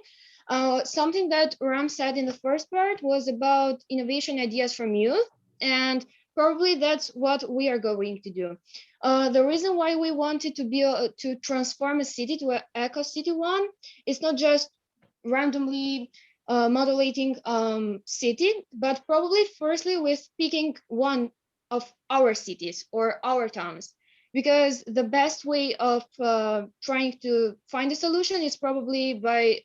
Something that Ram said in the first part was about innovation ideas from youth, and probably that's what we are going to do. The reason why we wanted to transform a city to an eco city one is not just randomly modulating city, but probably firstly with picking one of our cities or our towns, because the best way of trying to find a solution is probably by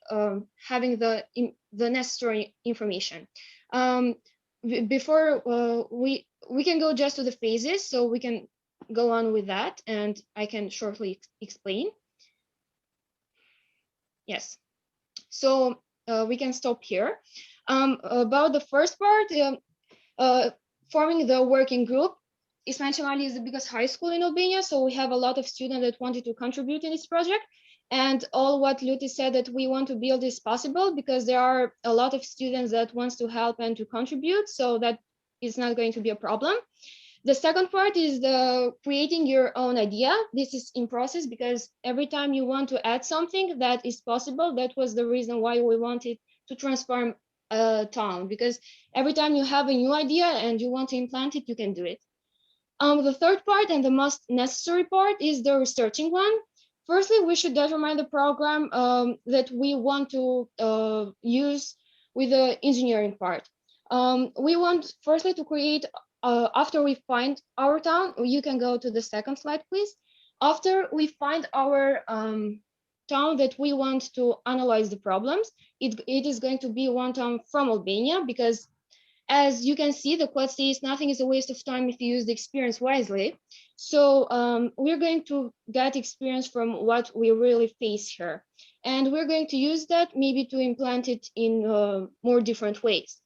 having the necessary information. Before we can go just to the phases, so we can go on with that, and I can shortly explain. Yes. So we can stop here. About the first part, forming the working group. Ismail Chamali is the biggest high school in Albania, so we have a lot of students that wanted to contribute in this project. And all what Luti said that we want to build is possible because there are a lot of students that wants to help and to contribute, so that is not going to be a problem. The second part is the creating your own idea. This is in process because every time you want to add something that is possible, that was the reason why we wanted to transform a town, because every time you have a new idea and you want to implant it, you can do it. The third part and the most necessary part is the researching one. Firstly, we should determine the program that we want to use with the engineering part. We want firstly to create after we find our town, you can go to the second slide, please. After we find our town that we want to analyze the problems, it is going to be one town from Albania, because as you can see, the quote says nothing is a waste of time if you use the experience wisely. So we're going to get experience from what we really face here. And we're going to use that maybe to implant it in more different ways.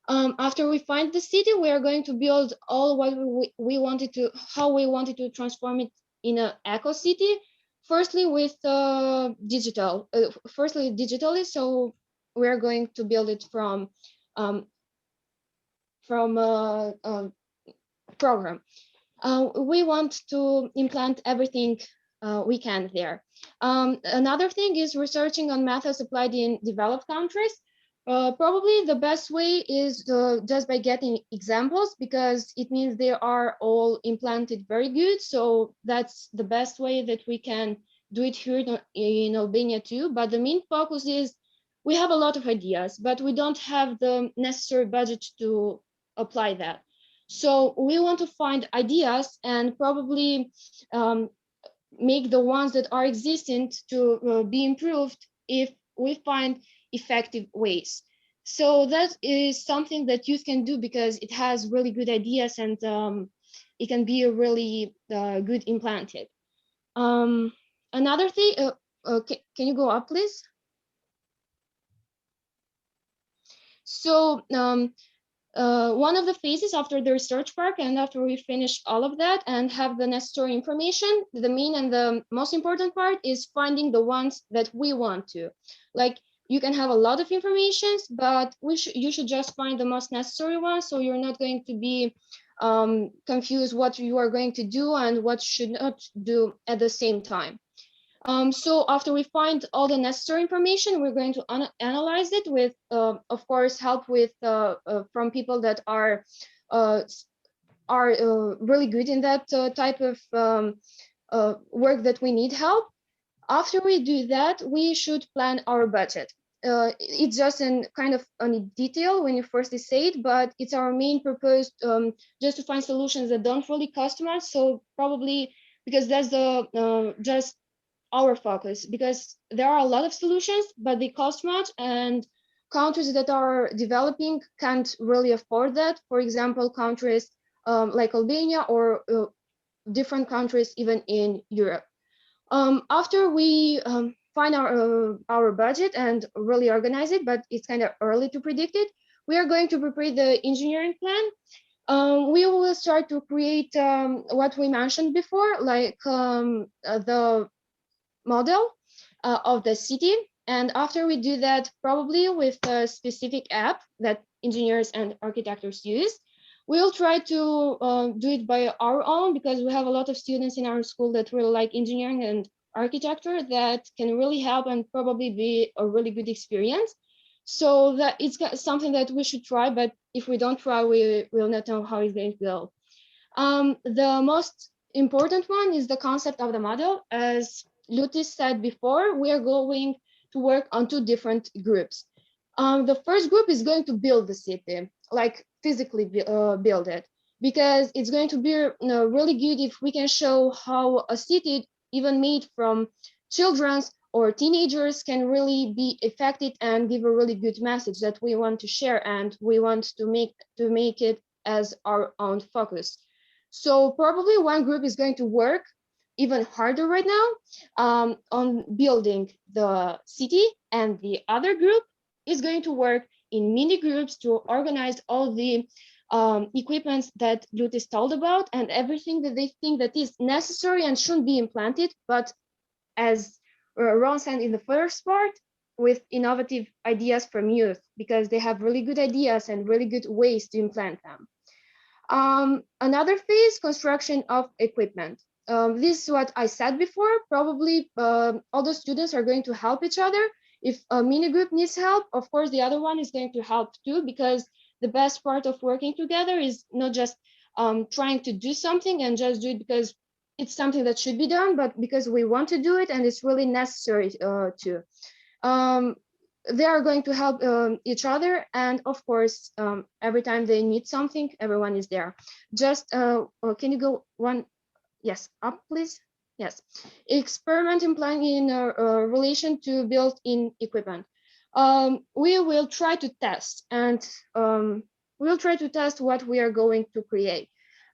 After we find the city, we are going to build all what we wanted to, how we wanted to transform it in an eco city. Firstly, with digital. Firstly, digitally. So we are going to build it from program. We want to implant everything we can there. Another thing is researching on methods applied in developed countries. Probably the best way is just by getting examples, because it means they are all implanted very good. So that's the best way that we can do it here in Albania too. But the main focus is we have a lot of ideas, but we don't have the necessary budget to apply that. So we want to find ideas and probably make the ones that are existing to be improved if we find effective ways. So that is something that youth can do because it has really good ideas and it can be a really good implanted. Another thing, can you go up, please? So one of the phases after the research park and after we finish all of that and have the necessary information, the main and the most important part is finding the ones that we want to. Like, you can have a lot of information, but you should just find the most necessary ones, so you're not going to be confused what you are going to do and what should not do at the same time. So after we find all the necessary information, we're going to analyze it with, of course, help with from people that are really good in that type of work that we need help. After we do that, we should plan our budget. It's just in kind of a detail when you first say it, but it's our main purpose just to find solutions that don't really cost much. So probably because that's the just our focus, because there are a lot of solutions, but they cost much, and countries that are developing can't really afford that. For example, countries like Albania or different countries even in Europe. After we find our budget and really organize it, but it's kind of early to predict it. We are going to prepare the engineering plan. We will start to create what we mentioned before, like the model of the city. And after we do that, probably with a specific app that engineers and architects use, we'll try to do it by our own, because we have a lot of students in our school that really like engineering and architecture that can really help and probably be a really good experience. So that it's something that we should try, but if we don't try, we will not know how it's going to go. The most important one is the concept of the model. As Lutis said before, we are going to work on 2 different groups. The first group is going to build the city, like physically build it, because it's going to be really good if we can show how a city, even made from children's or teenagers, can really be effective and give a really good message that we want to share, and we want to make it as our own focus. So probably one group is going to work even harder right now on building the city, and the other group is going to work in mini groups to organize all the equipments that Lutis told about, and everything that they think that is necessary and shouldn't be implanted, but as Ron said in the first part, with innovative ideas from youth, because they have really good ideas and really good ways to implement them. Another phase, construction of equipment. This is what I said before. Probably all the students are going to help each other. If a mini group needs help, of course, the other one is going to help too, because the best part of working together is not just trying to do something and just do it because it's something that should be done, but because we want to do it and it's really necessary to. They are going to help each other, and of course, every time they need something, everyone is there. Just can you go one? Yes, up please. Yes, experiment implying in relation to built-in equipment. We will try to test, and we'll try to test what we are going to create.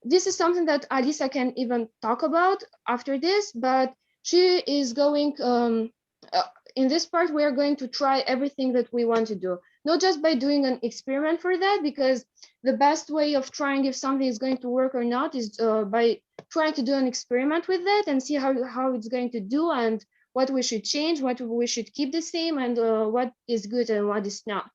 This is something that Alisa can even talk about after this, but she is going, in this part, we are going to try everything that we want to do, not just by doing an experiment for that, because the best way of trying if something is going to work or not is by trying to do an experiment with that and see how it's going to do, and what we should change, what we should keep the same, and what is good and what is not.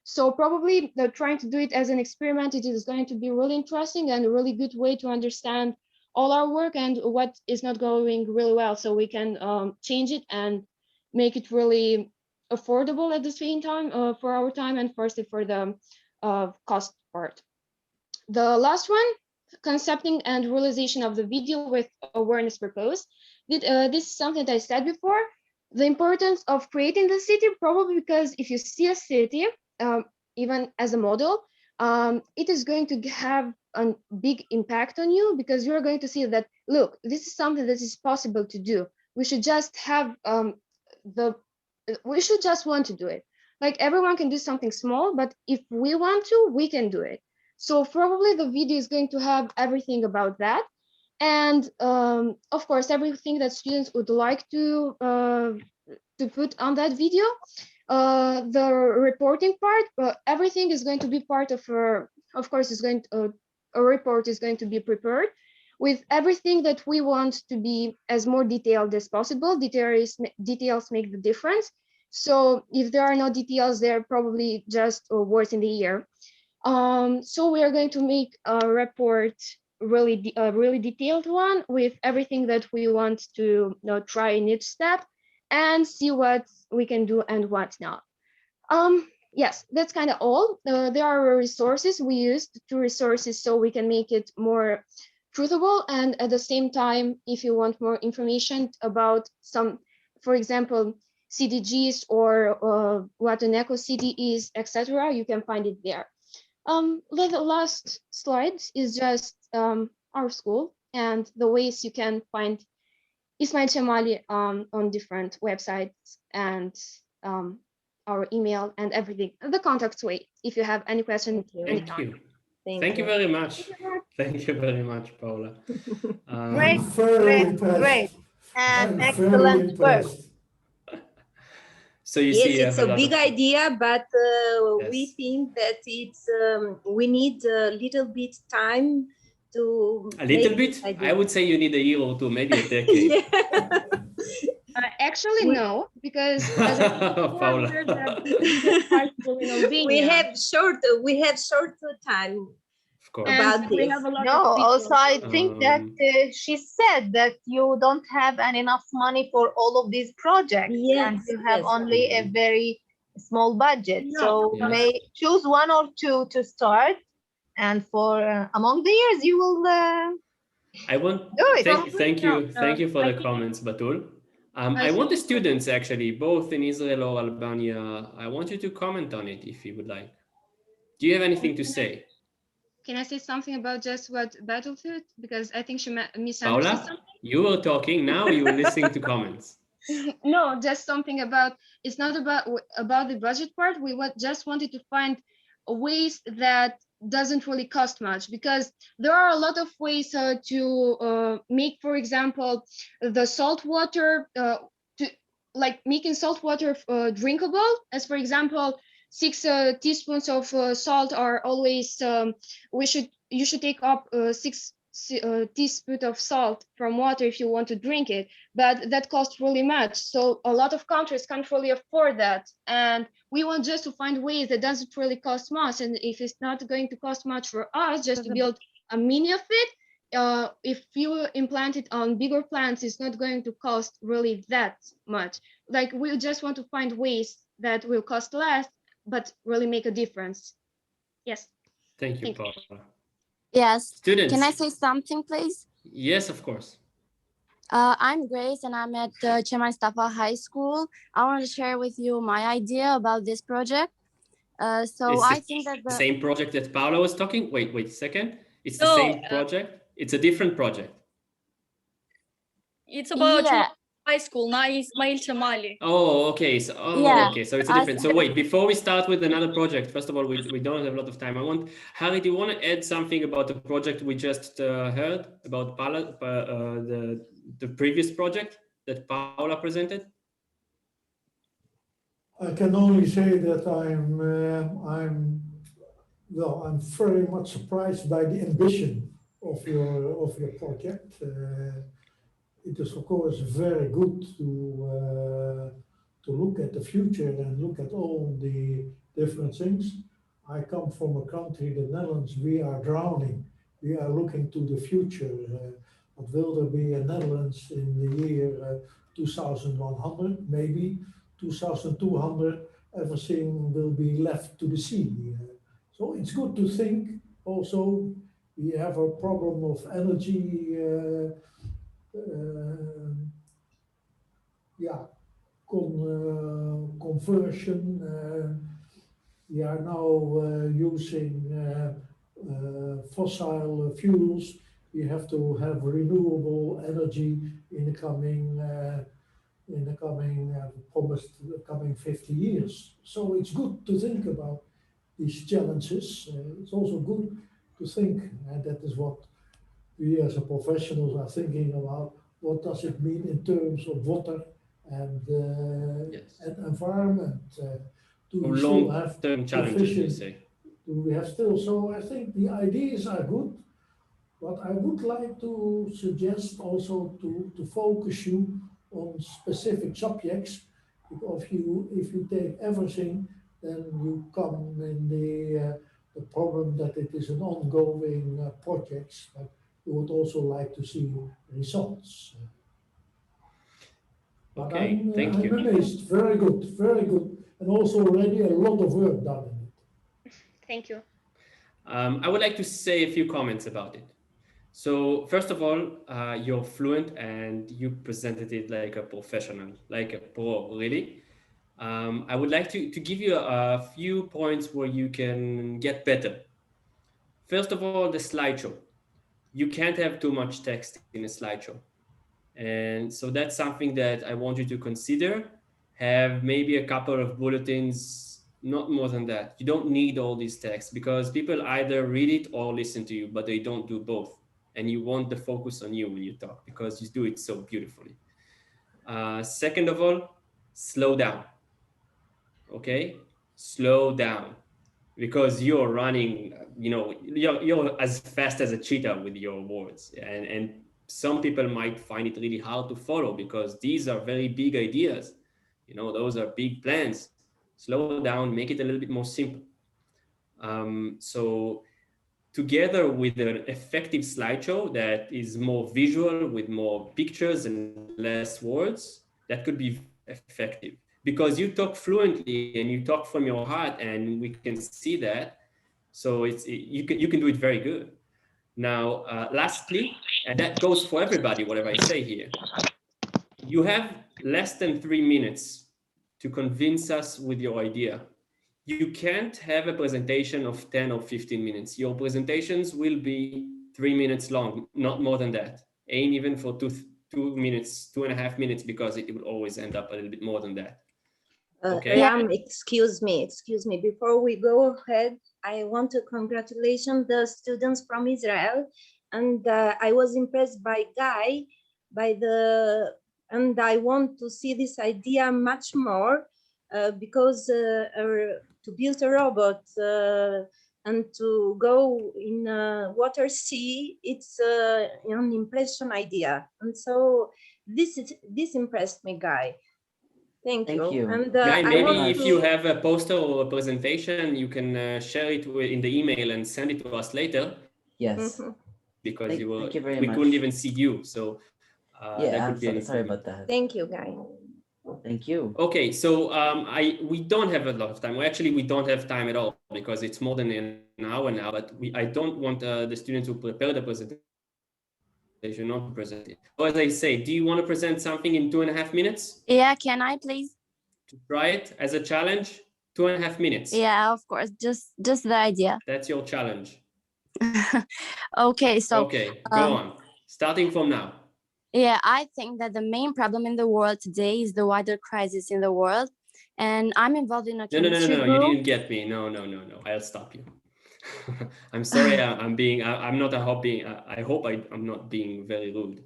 So probably trying to do it as an experiment, it is going to be really interesting and a really good way to understand all our work and what is not going really well, so we can change it and make it really affordable at the same time for our time, and firstly for the cost part. The last one, concepting and realization of the video with awareness purpose. This is something that I said before. The importance of creating the city, probably because if you see a city, even as a model, it is going to have a big impact on you, because you're going to see that, look, this is something that is possible to do. We should just have we should just want to do it. Like everyone can do something small, but if we want to, we can do it. So probably the video is going to have everything about that. And of course, everything that students would like to put on that video. The reporting part, everything is going to be part of of course, a report is going to be prepared with everything that we want to be as more detailed as possible. Details make the difference. So if there are no details, they're probably just words in the air. So we are going to make a report, really detailed one with everything that we want to try in each step and see what we can do and what not. Yes, that's kind of all. There are resources. We used 2 resources so we can make it more truthable, and at the same time, if you want more information about some, for example, CDGs or what an eco city is, etc., you can find it there. The last slide is just our school and the ways you can find Ismail Chamali on different websites, and our email and everything, the contact way, if you have any question. Thank you. Thank you very much. Thank you very much, Paula. Great, great, great, and I'm excellent very impressed. So you Yes, see, it's a big idea, but we think that it's we need a little bit time to a little make bit. this I idea. would say you need a year or two, maybe a decade. Actually, no, because as I said before, Paula. we're the biggest high school in Albania. We have short time of course. about And this. we have a lot No, of people. also I think that she said that you don't have enough money for all of these projects, and you have only a very small budget. No. So Yes. may choose one or two to start, and for among the years you will I want do it. thank you for I the think- comments, Batul. I I want the think- students actually, both in Israel or Albania. I want you to comment on it if you would like. Do you have anything to say, Can I say something about just what Battlefield? Because I think she misunderstood Paula? something. You were talking. Now you were listening to comments. No, just something about, it's not about the budget part. We just wanted to find ways that doesn't really cost much, because there are a lot of ways to make, for example, the salt water to like making salt water drinkable. As for example, 6 teaspoons of salt are always you should take up 6 teaspoons of salt from water if you want to drink it, but that costs really much. So a lot of countries can't really afford that, and we want just to find ways that doesn't really cost much. And if it's not going to cost much for us just to build a mini of it, if you implant it on bigger plants, it's not going to cost really that much. Like, we just want to find ways that will cost less but really make a difference. Yes. Thank you, Paula. Yes. Students. Can I say something, please? Yes, of course. I'm Grace, and I'm at Cemal Mustafa High School. I want to share with you my idea about this project. So I think that the same project that Paula was talking. Wait a second. It's the No, same project. It's a different project. It's about Yeah. high school, not Ismail Chamali. Oh, okay. So, Yeah. okay. So it's a different. So wait, before we start with another project, first of all, we don't have a lot of time. Harry, do you want to add something about the project we just heard about Paula, the previous project that Paula presented? I can only say that I'm very much surprised by the ambition of your project. It is of course very good to look at the future and look at all the different things. I come from a country, the Netherlands. We are drowning. We are looking to the future. What will there be in Netherlands in the year 2100? Maybe 2200. Everything will be left to the sea. So it's good to think. Also, we have a problem of energy. Conversion. We are now using fossil fuels. We have to have renewable energy in the coming 50 years. So it's good to think about these challenges. It's also good to think, and that is what we as a professionals are thinking about. What does it mean in terms of water and environment? Do we still have long-term challenges, you say? Do we have still? So I think the ideas are good, but I would like to suggest also to focus you on specific subjects. Because if you take everything, then you come in the problem that it is an ongoing project. But we would also like to see results. But Okay, thank you. I'm amazed. Very good, very good. And also already a lot of work done in it. Thank you. I would like to say a few comments about it. So first of all, you're fluent and you presented it like a professional, like a pro, really. I would like to give you a few points where you can get better. First of all, the slideshow. You can't have too much text in a slideshow. And so that's something that I want you to consider. Have maybe a couple of bulletins, not more than that. You don't need all these texts because people either read it or listen to you, but they don't do both. And you want the focus on you when you talk because you do it so beautifully. Second of all, slow down. okay? Slow down, because you're running, you're as fast as a cheetah with your words. And some people might find it really hard to follow because these are very big ideas. Those are big plans. Slow down, make it a little bit more simple. So together with an effective slideshow that is more visual with more pictures and less words, that could be effective because you talk fluently and you talk from your heart and we can see that. So you can do it very good. Now, lastly, and that goes for everybody, whatever I say here, you have less than 3 minutes to convince us with your idea. You can't have a presentation of 10 or 15 minutes. Your presentations will be 3 minutes long, not more than that. Aim even for 2 minutes, 2.5 minutes, because it will always end up a little bit more than that. Okay. Excuse me. Before we go ahead, I want to congratulate the students from Israel, and I was impressed by Guy, and I want to see this idea much more because to build a robot and to go in water sea, it's an impression idea, and so this impressed me, Guy. Thank you. And Guy, maybe if you have a poster or a presentation, you can share it in the email and send it to us later. Yes. Because Thank you very we much. couldn't even see you, so that could be an sorry improvement. about that. Thank you, Guy. Thank you. Okay, so we don't have a lot of time. We don't have time at all because it's more than an hour now. But I don't want the students to prepare the presentation. They should not present it. So as I say, do you want to present something in 2.5 minutes? Yeah, can I please? To try it as a challenge, 2.5 minutes. Yeah, of course. Just the idea. That's your challenge. Okay, so okay, go on. Starting from now. Yeah, I think that the main problem in the world today is the water crisis in the world, and I'm involved in a chemistry No. group. You didn't get me. No. I'll stop you. I'm sorry. I'm not a hobby. I hope I'm not being very rude.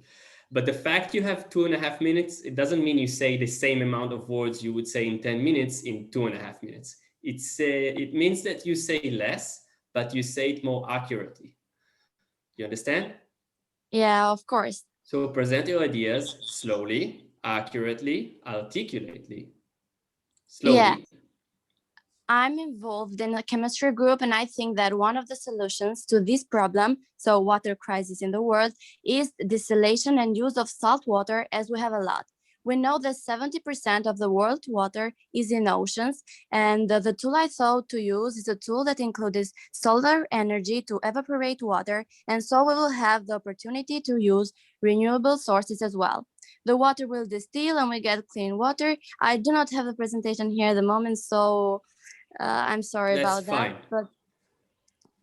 But the fact you have 2.5 minutes, it doesn't mean you say the same amount of words you would say in 10 minutes in 2.5 minutes. It means that you say less, but you say it more accurately. You understand? Yeah, of course. So present your ideas slowly, accurately, articulately. Slowly. Yeah. I'm involved in a chemistry group, and I think that one of the solutions to this problem, so water crisis in the world, is distillation and use of salt water, as we have a lot. We know that 70% of the world water is in oceans, and the tool I thought to use is a tool that includes solar energy to evaporate water, and so we will have the opportunity to use renewable sources as well. The water will distill and we get clean water. I do not have the presentation here at the moment, so I'm sorry about that, but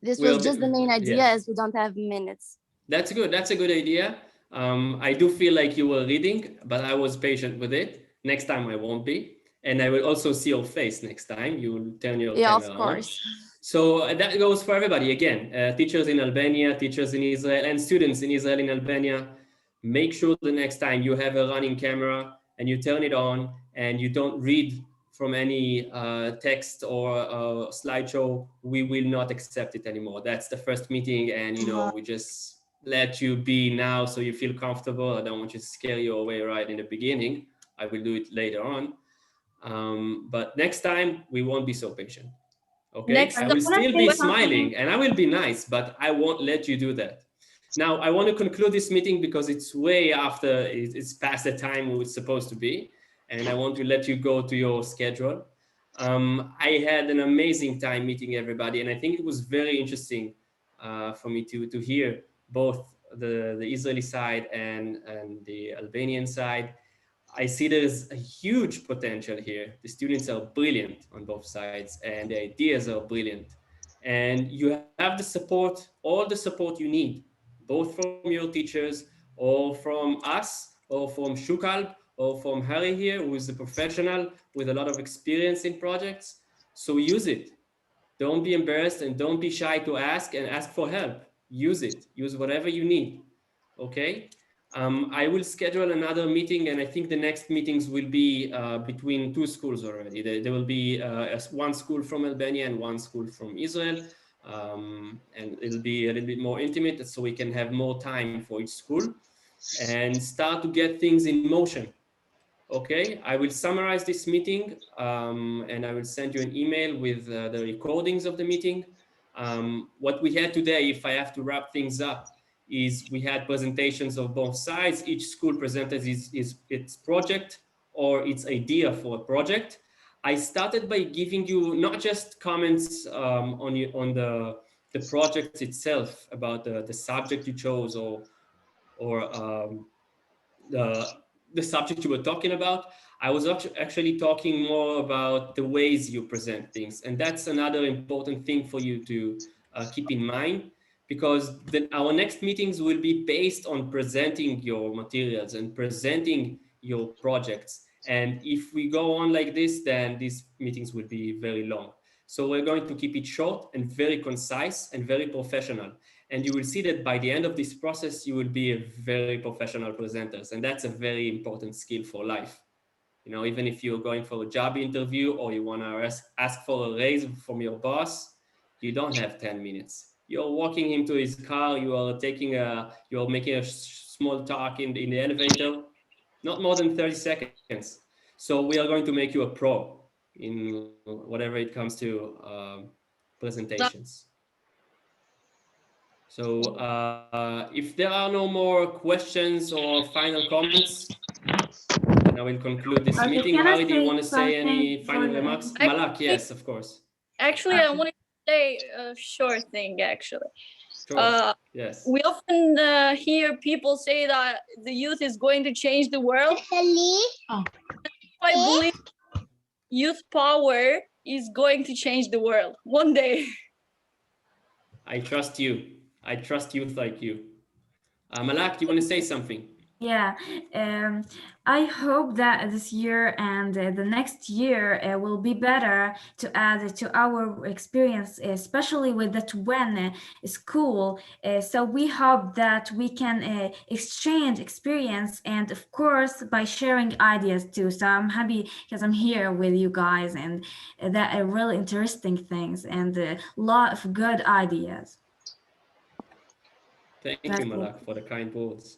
this was just the main idea, as we don't have minutes. That's good. That's a good idea. I do feel like you were reading, but I was patient with it. Next time I won't be. And I will also see your face next time. You will turn your camera of course. on. So that goes for everybody. Again, teachers in Albania, teachers in Israel, and students in Israel and Albania. Make sure the next time you have a running camera and you turn it on and you don't read from any text or slideshow, we will not accept it anymore. That's the first meeting, and we just let you be now so you feel comfortable. I don't want you to scare you away right in the beginning. I will do it later on. But next time, we won't be so patient. Okay, I will still be smiling and I will be nice, but I won't let you do that. Now, I want to conclude this meeting because it's way after, it's past the time it's supposed to be. And I want to let you go to your schedule. I had an amazing time meeting everybody, and I think it was very interesting for me to hear both the Israeli side and the Albanian side. I see there's a huge potential here. The students are brilliant on both sides, and the ideas are brilliant. And you have the support, all the support you need, both from your teachers or from us or from Shukal or from Harry here, who is a professional with a lot of experience in projects. So use it. Don't be embarrassed and don't be shy to ask, and ask for help. Use it. Use whatever you need. Okay? I will schedule another meeting, and I think the next meetings will be between two schools already. There will be one school from Albania and one school from Israel, and it'll be a little bit more intimate, so we can have more time for each school and start to get things in motion. Okay, I will summarize this meeting, and I will send you an email with the recordings of the meeting. What we had today, if I have to wrap things up, is we had presentations of both sides. Each school presented its project or its idea for a project. I started by giving you not just comments on the project itself, about the subject you chose, or the subject you were talking about. I was actually talking more about the ways you present things. And that's another important thing for you to keep in mind, because our next meetings will be based on presenting your materials and presenting your projects. And if we go on like this, then these meetings will be very long. So we're going to keep it short and very concise and very professional. And you will see that by the end of this process, you will be a very professional presenters. And that's a very important skill for life. You know, even if you're going for a job interview or you want to ask for a raise from your boss, you don't have 10 minutes. You're walking him to his car, you're making a small talk in the elevator, not more than 30 seconds. So we are going to make you a pro in whatever it comes to presentations. So if there are no more questions or final comments, then I will conclude this meeting. Harry, do you want to say any final remarks? Malak, yes, of course. Actually, I wanted to say a short thing, actually. Sure. Yes. We often hear people say that the youth is going to change the world. I believe youth power is going to change the world one day. I trust you. I trust youth like you. Malak, do you want to say something? Yeah, I hope that this year and the next year will be better to add to our experience, especially with the twin school. So we hope that we can exchange experience, and of course by sharing ideas too. So I'm happy because I'm here with you guys, and that are really interesting things and a lot of good ideas. Thank you, Malak, for the kind words.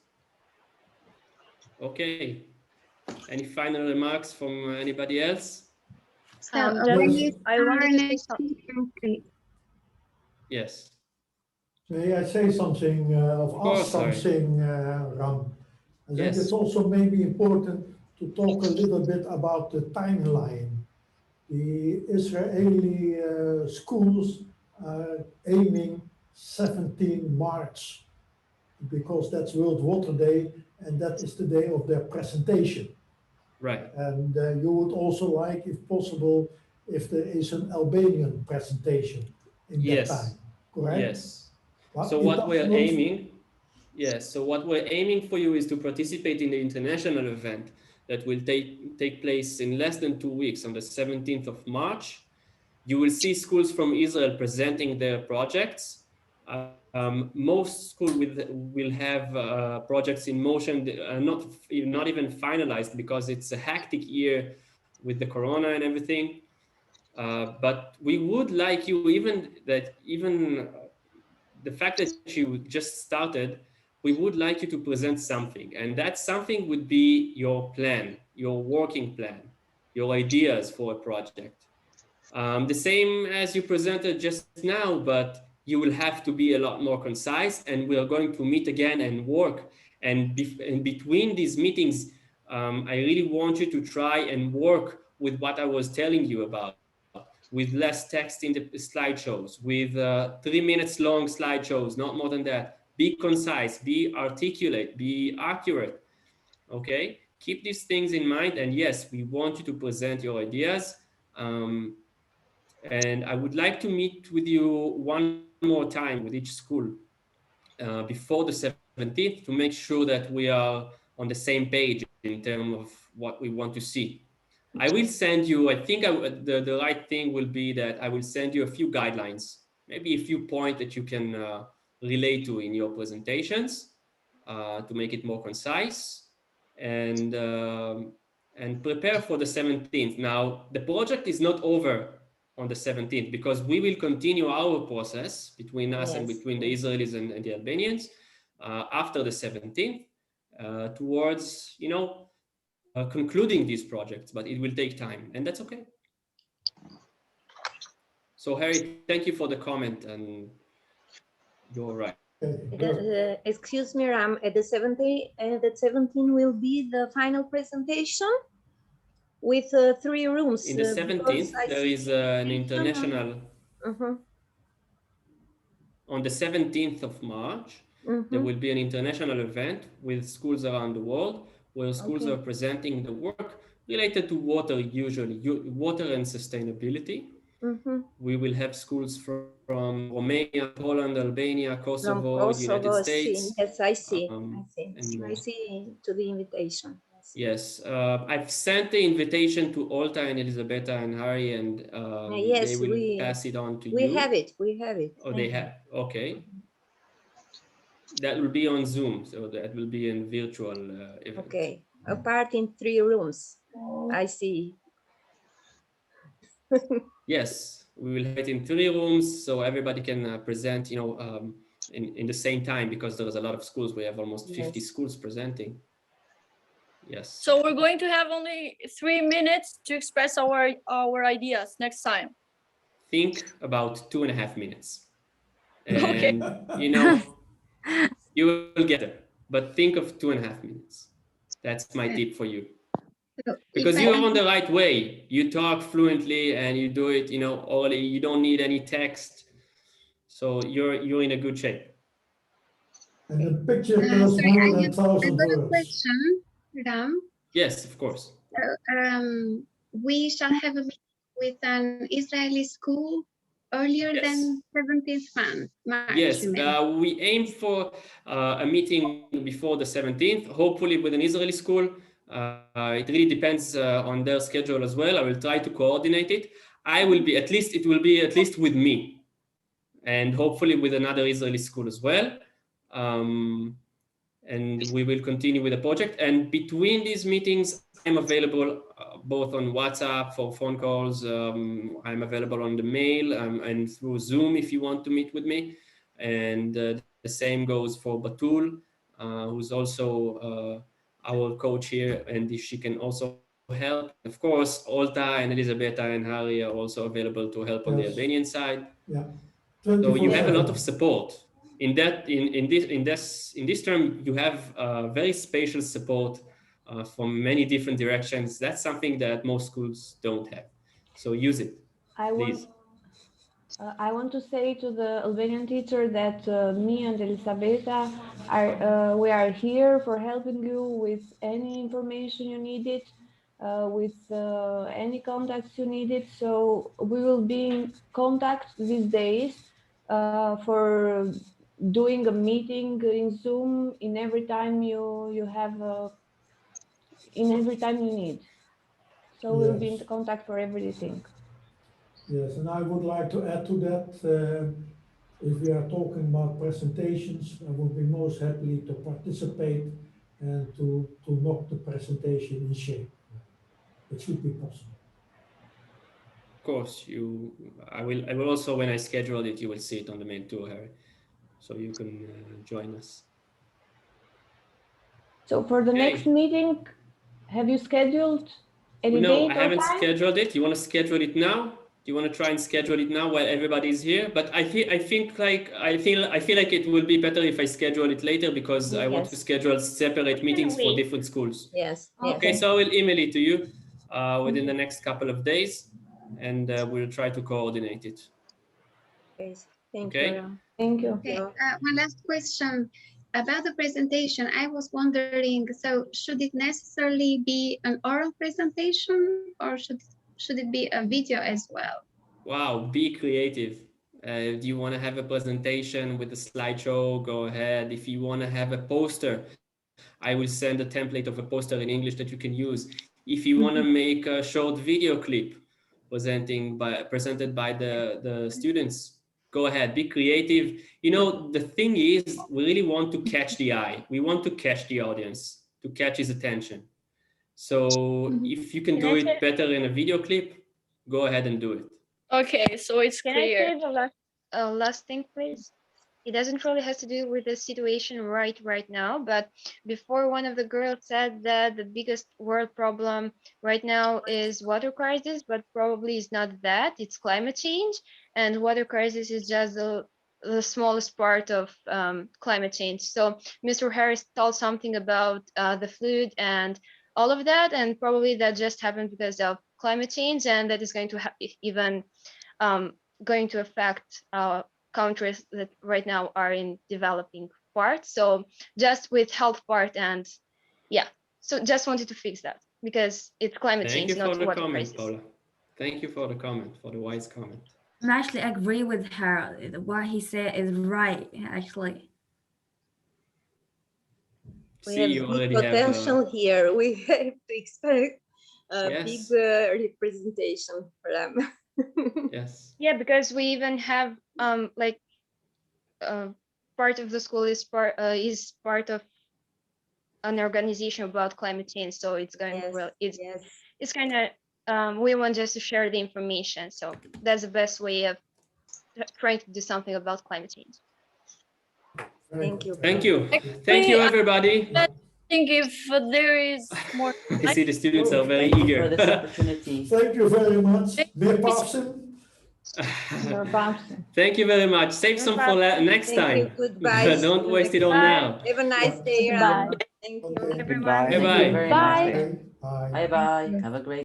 Okay. Any final remarks from anybody else? I wanted to say something. Yes. May I say something, ask something, Ram? I think it's also maybe important to talk a little bit about the timeline. The Israeli schools are aiming 17 March because that's World Water Day, and that is the day of their presentation. Right. And you would also like, if possible, if there is an Albanian presentation in that time, correct? Yes. So what we're aiming, so what we're aiming for you is to participate in the international event that will take place in less than 2 weeks on the 17th of March. You will see schools from Israel presenting their projects. Most schools will have projects in motion, not even finalized, because it's a hectic year with the corona and everything. But we would like you, even the fact that you just started, we would like you to present something, and that something would be your plan, your working plan, your ideas for a project. The same as you presented just now, but you will have to be a lot more concise, and we are going to meet again and work. And in between these meetings, I really want you to try and work with what I was telling you about, with less text in the slideshows, with 3 minutes long slideshows, not more than that. Be concise, be articulate, be accurate, okay? Keep these things in mind, and yes, we want you to present your ideas. And I would like to meet with you one more time with each school before the 17th to make sure that we are on the same page in terms of what we want to see. I will send you, I think the right thing will be that I will send you a few guidelines, maybe a few points that you can relate to in your presentations. to make it more concise, and prepare for the 17th. Now, the project is not over on the 17th because we will continue our process between us and between the Israelis and the Albanians after the 17th towards, concluding these projects, but it will take time, and that's okay. So Harry, thank you for the comment, and you're right. Excuse me, Ram, at the 17 will be the final presentation with 3 rooms. In the 17th, there is an international, on the 17th of March, there will be an international event with schools around the world where schools are presenting the work related to water, usually water and sustainability. We will have schools from Romania, Poland, Albania, Kosovo, United States. Yes, I see. And I see to the invitation. Yes, I've sent the invitation to Olta and Elisabetta and Harry, and yes, they will pass it on to you. We have it. We have it. Oh, they have. Okay. That will be on Zoom, so that will be a virtual event. Okay, apart in 3 rooms. I see. Yes, we will have it in 3 rooms, so everybody can present, in the same time, because there's a lot of schools. We have almost 50 schools presenting. Yes. So we're going to have only 3 minutes to express our ideas next time. Think about 2.5 minutes. Okay. And, you will get there, but think of 2.5 minutes. That's my tip for you. Because you're on the right way. You talk fluently and you do it, orally. You don't need any text. So you're in a good shape. And the picture tells more than 1,000 words. Question, Ram. Yes, of course. We shall have a meeting with an Israeli school earlier than 17th March. Yes, we aim for a meeting before the 17th, hopefully with an Israeli school. It really depends on their schedule as well. I will try to coordinate it. It will be at least with me, and hopefully with another Israeli school as well. And we will continue with the project. And between these meetings, I'm available both on WhatsApp for phone calls. I'm available on the mail and through Zoom if you want to meet with me. And the same goes for Batul, who's also our coach here, and she can also help. Of course, Olta and Elisabetta and Harry are also available to help on the Albanian side. Yeah. So you have a lot of support. In this term, you have very spatial support from many different directions. That's something that most schools don't have. So use it, please. I want to say to the Albanian teacher that me and Elisabetta we are here for helping you with any information you needed, with any contacts you needed. So we will be in contact these days for doing a meeting in Zoom in every time you have in every time you need. So we'll be in contact for everything. Yes, and I would like to add to that, if we are talking about presentations, I would be most happy to participate and to knock the presentation in shape. It should be possible. Of course, I will also, when I schedule it, you will see it on the mail too, Harry. So you can join us. So for the next meeting, have you scheduled any date or time? No, I haven't scheduled it. You want to schedule it now? Do you want to try and schedule it now while everybody is here? But I feel like it will be better if I schedule it later, because I want to schedule separate meetings for different schools. Yes. Okay, so I will email it to you within the next couple of days, and we'll try to coordinate it. Thank you. Thank you. Okay, one last question about the presentation. I was wondering, so should it necessarily be an oral presentation, or should it be a video as well? Wow, be creative. Do you want to have a presentation with a slideshow? Go ahead. If you want to have a poster, I will send a template of a poster in English that you can use. If you want to make a short video clip presented by the students, go ahead, be creative. You know, the thing is, we really want to catch the eye. We want to catch the audience, to catch his attention. So if you can do it better in a video clip, go ahead and do it. Okay, so it's Can clear. I say the last thing, please? It doesn't really have to do with the situation right now, but before one of the girls said that the biggest world problem right now is water crisis, but probably it's not that, it's climate change, and water crisis is just the smallest part of climate change. So Mr. Harris told something about the flood and all of that, and probably that just happened because of climate change, and that is going to even going to affect countries that right now are in developing part. So just with health part, and yeah, so just wanted to fix that because it's climate change, not water crisis. Paula. Thank you for the comment, for the wise comment. I actually agree with her. What he said is right, actually. We have big potential here. We have to expect a big representation for them. Yes. Yeah, because we even have like part of the school is part of an organization about climate change. So it's going it's kind of we want just to share the information. So that's the best way of trying to do something about climate change. Thank you. Thank you. Thank you, everybody. I think if there is more. I see the students are very eager. For this opportunity. Thank you very much. Meer pauze. Thank you very much. Save some for next time. Goodbye. Don't waste it all now. Have a nice day. Bye. Thank you. Goodbye. Bye-bye. Thank you very Bye. much. Bye bye. Have a great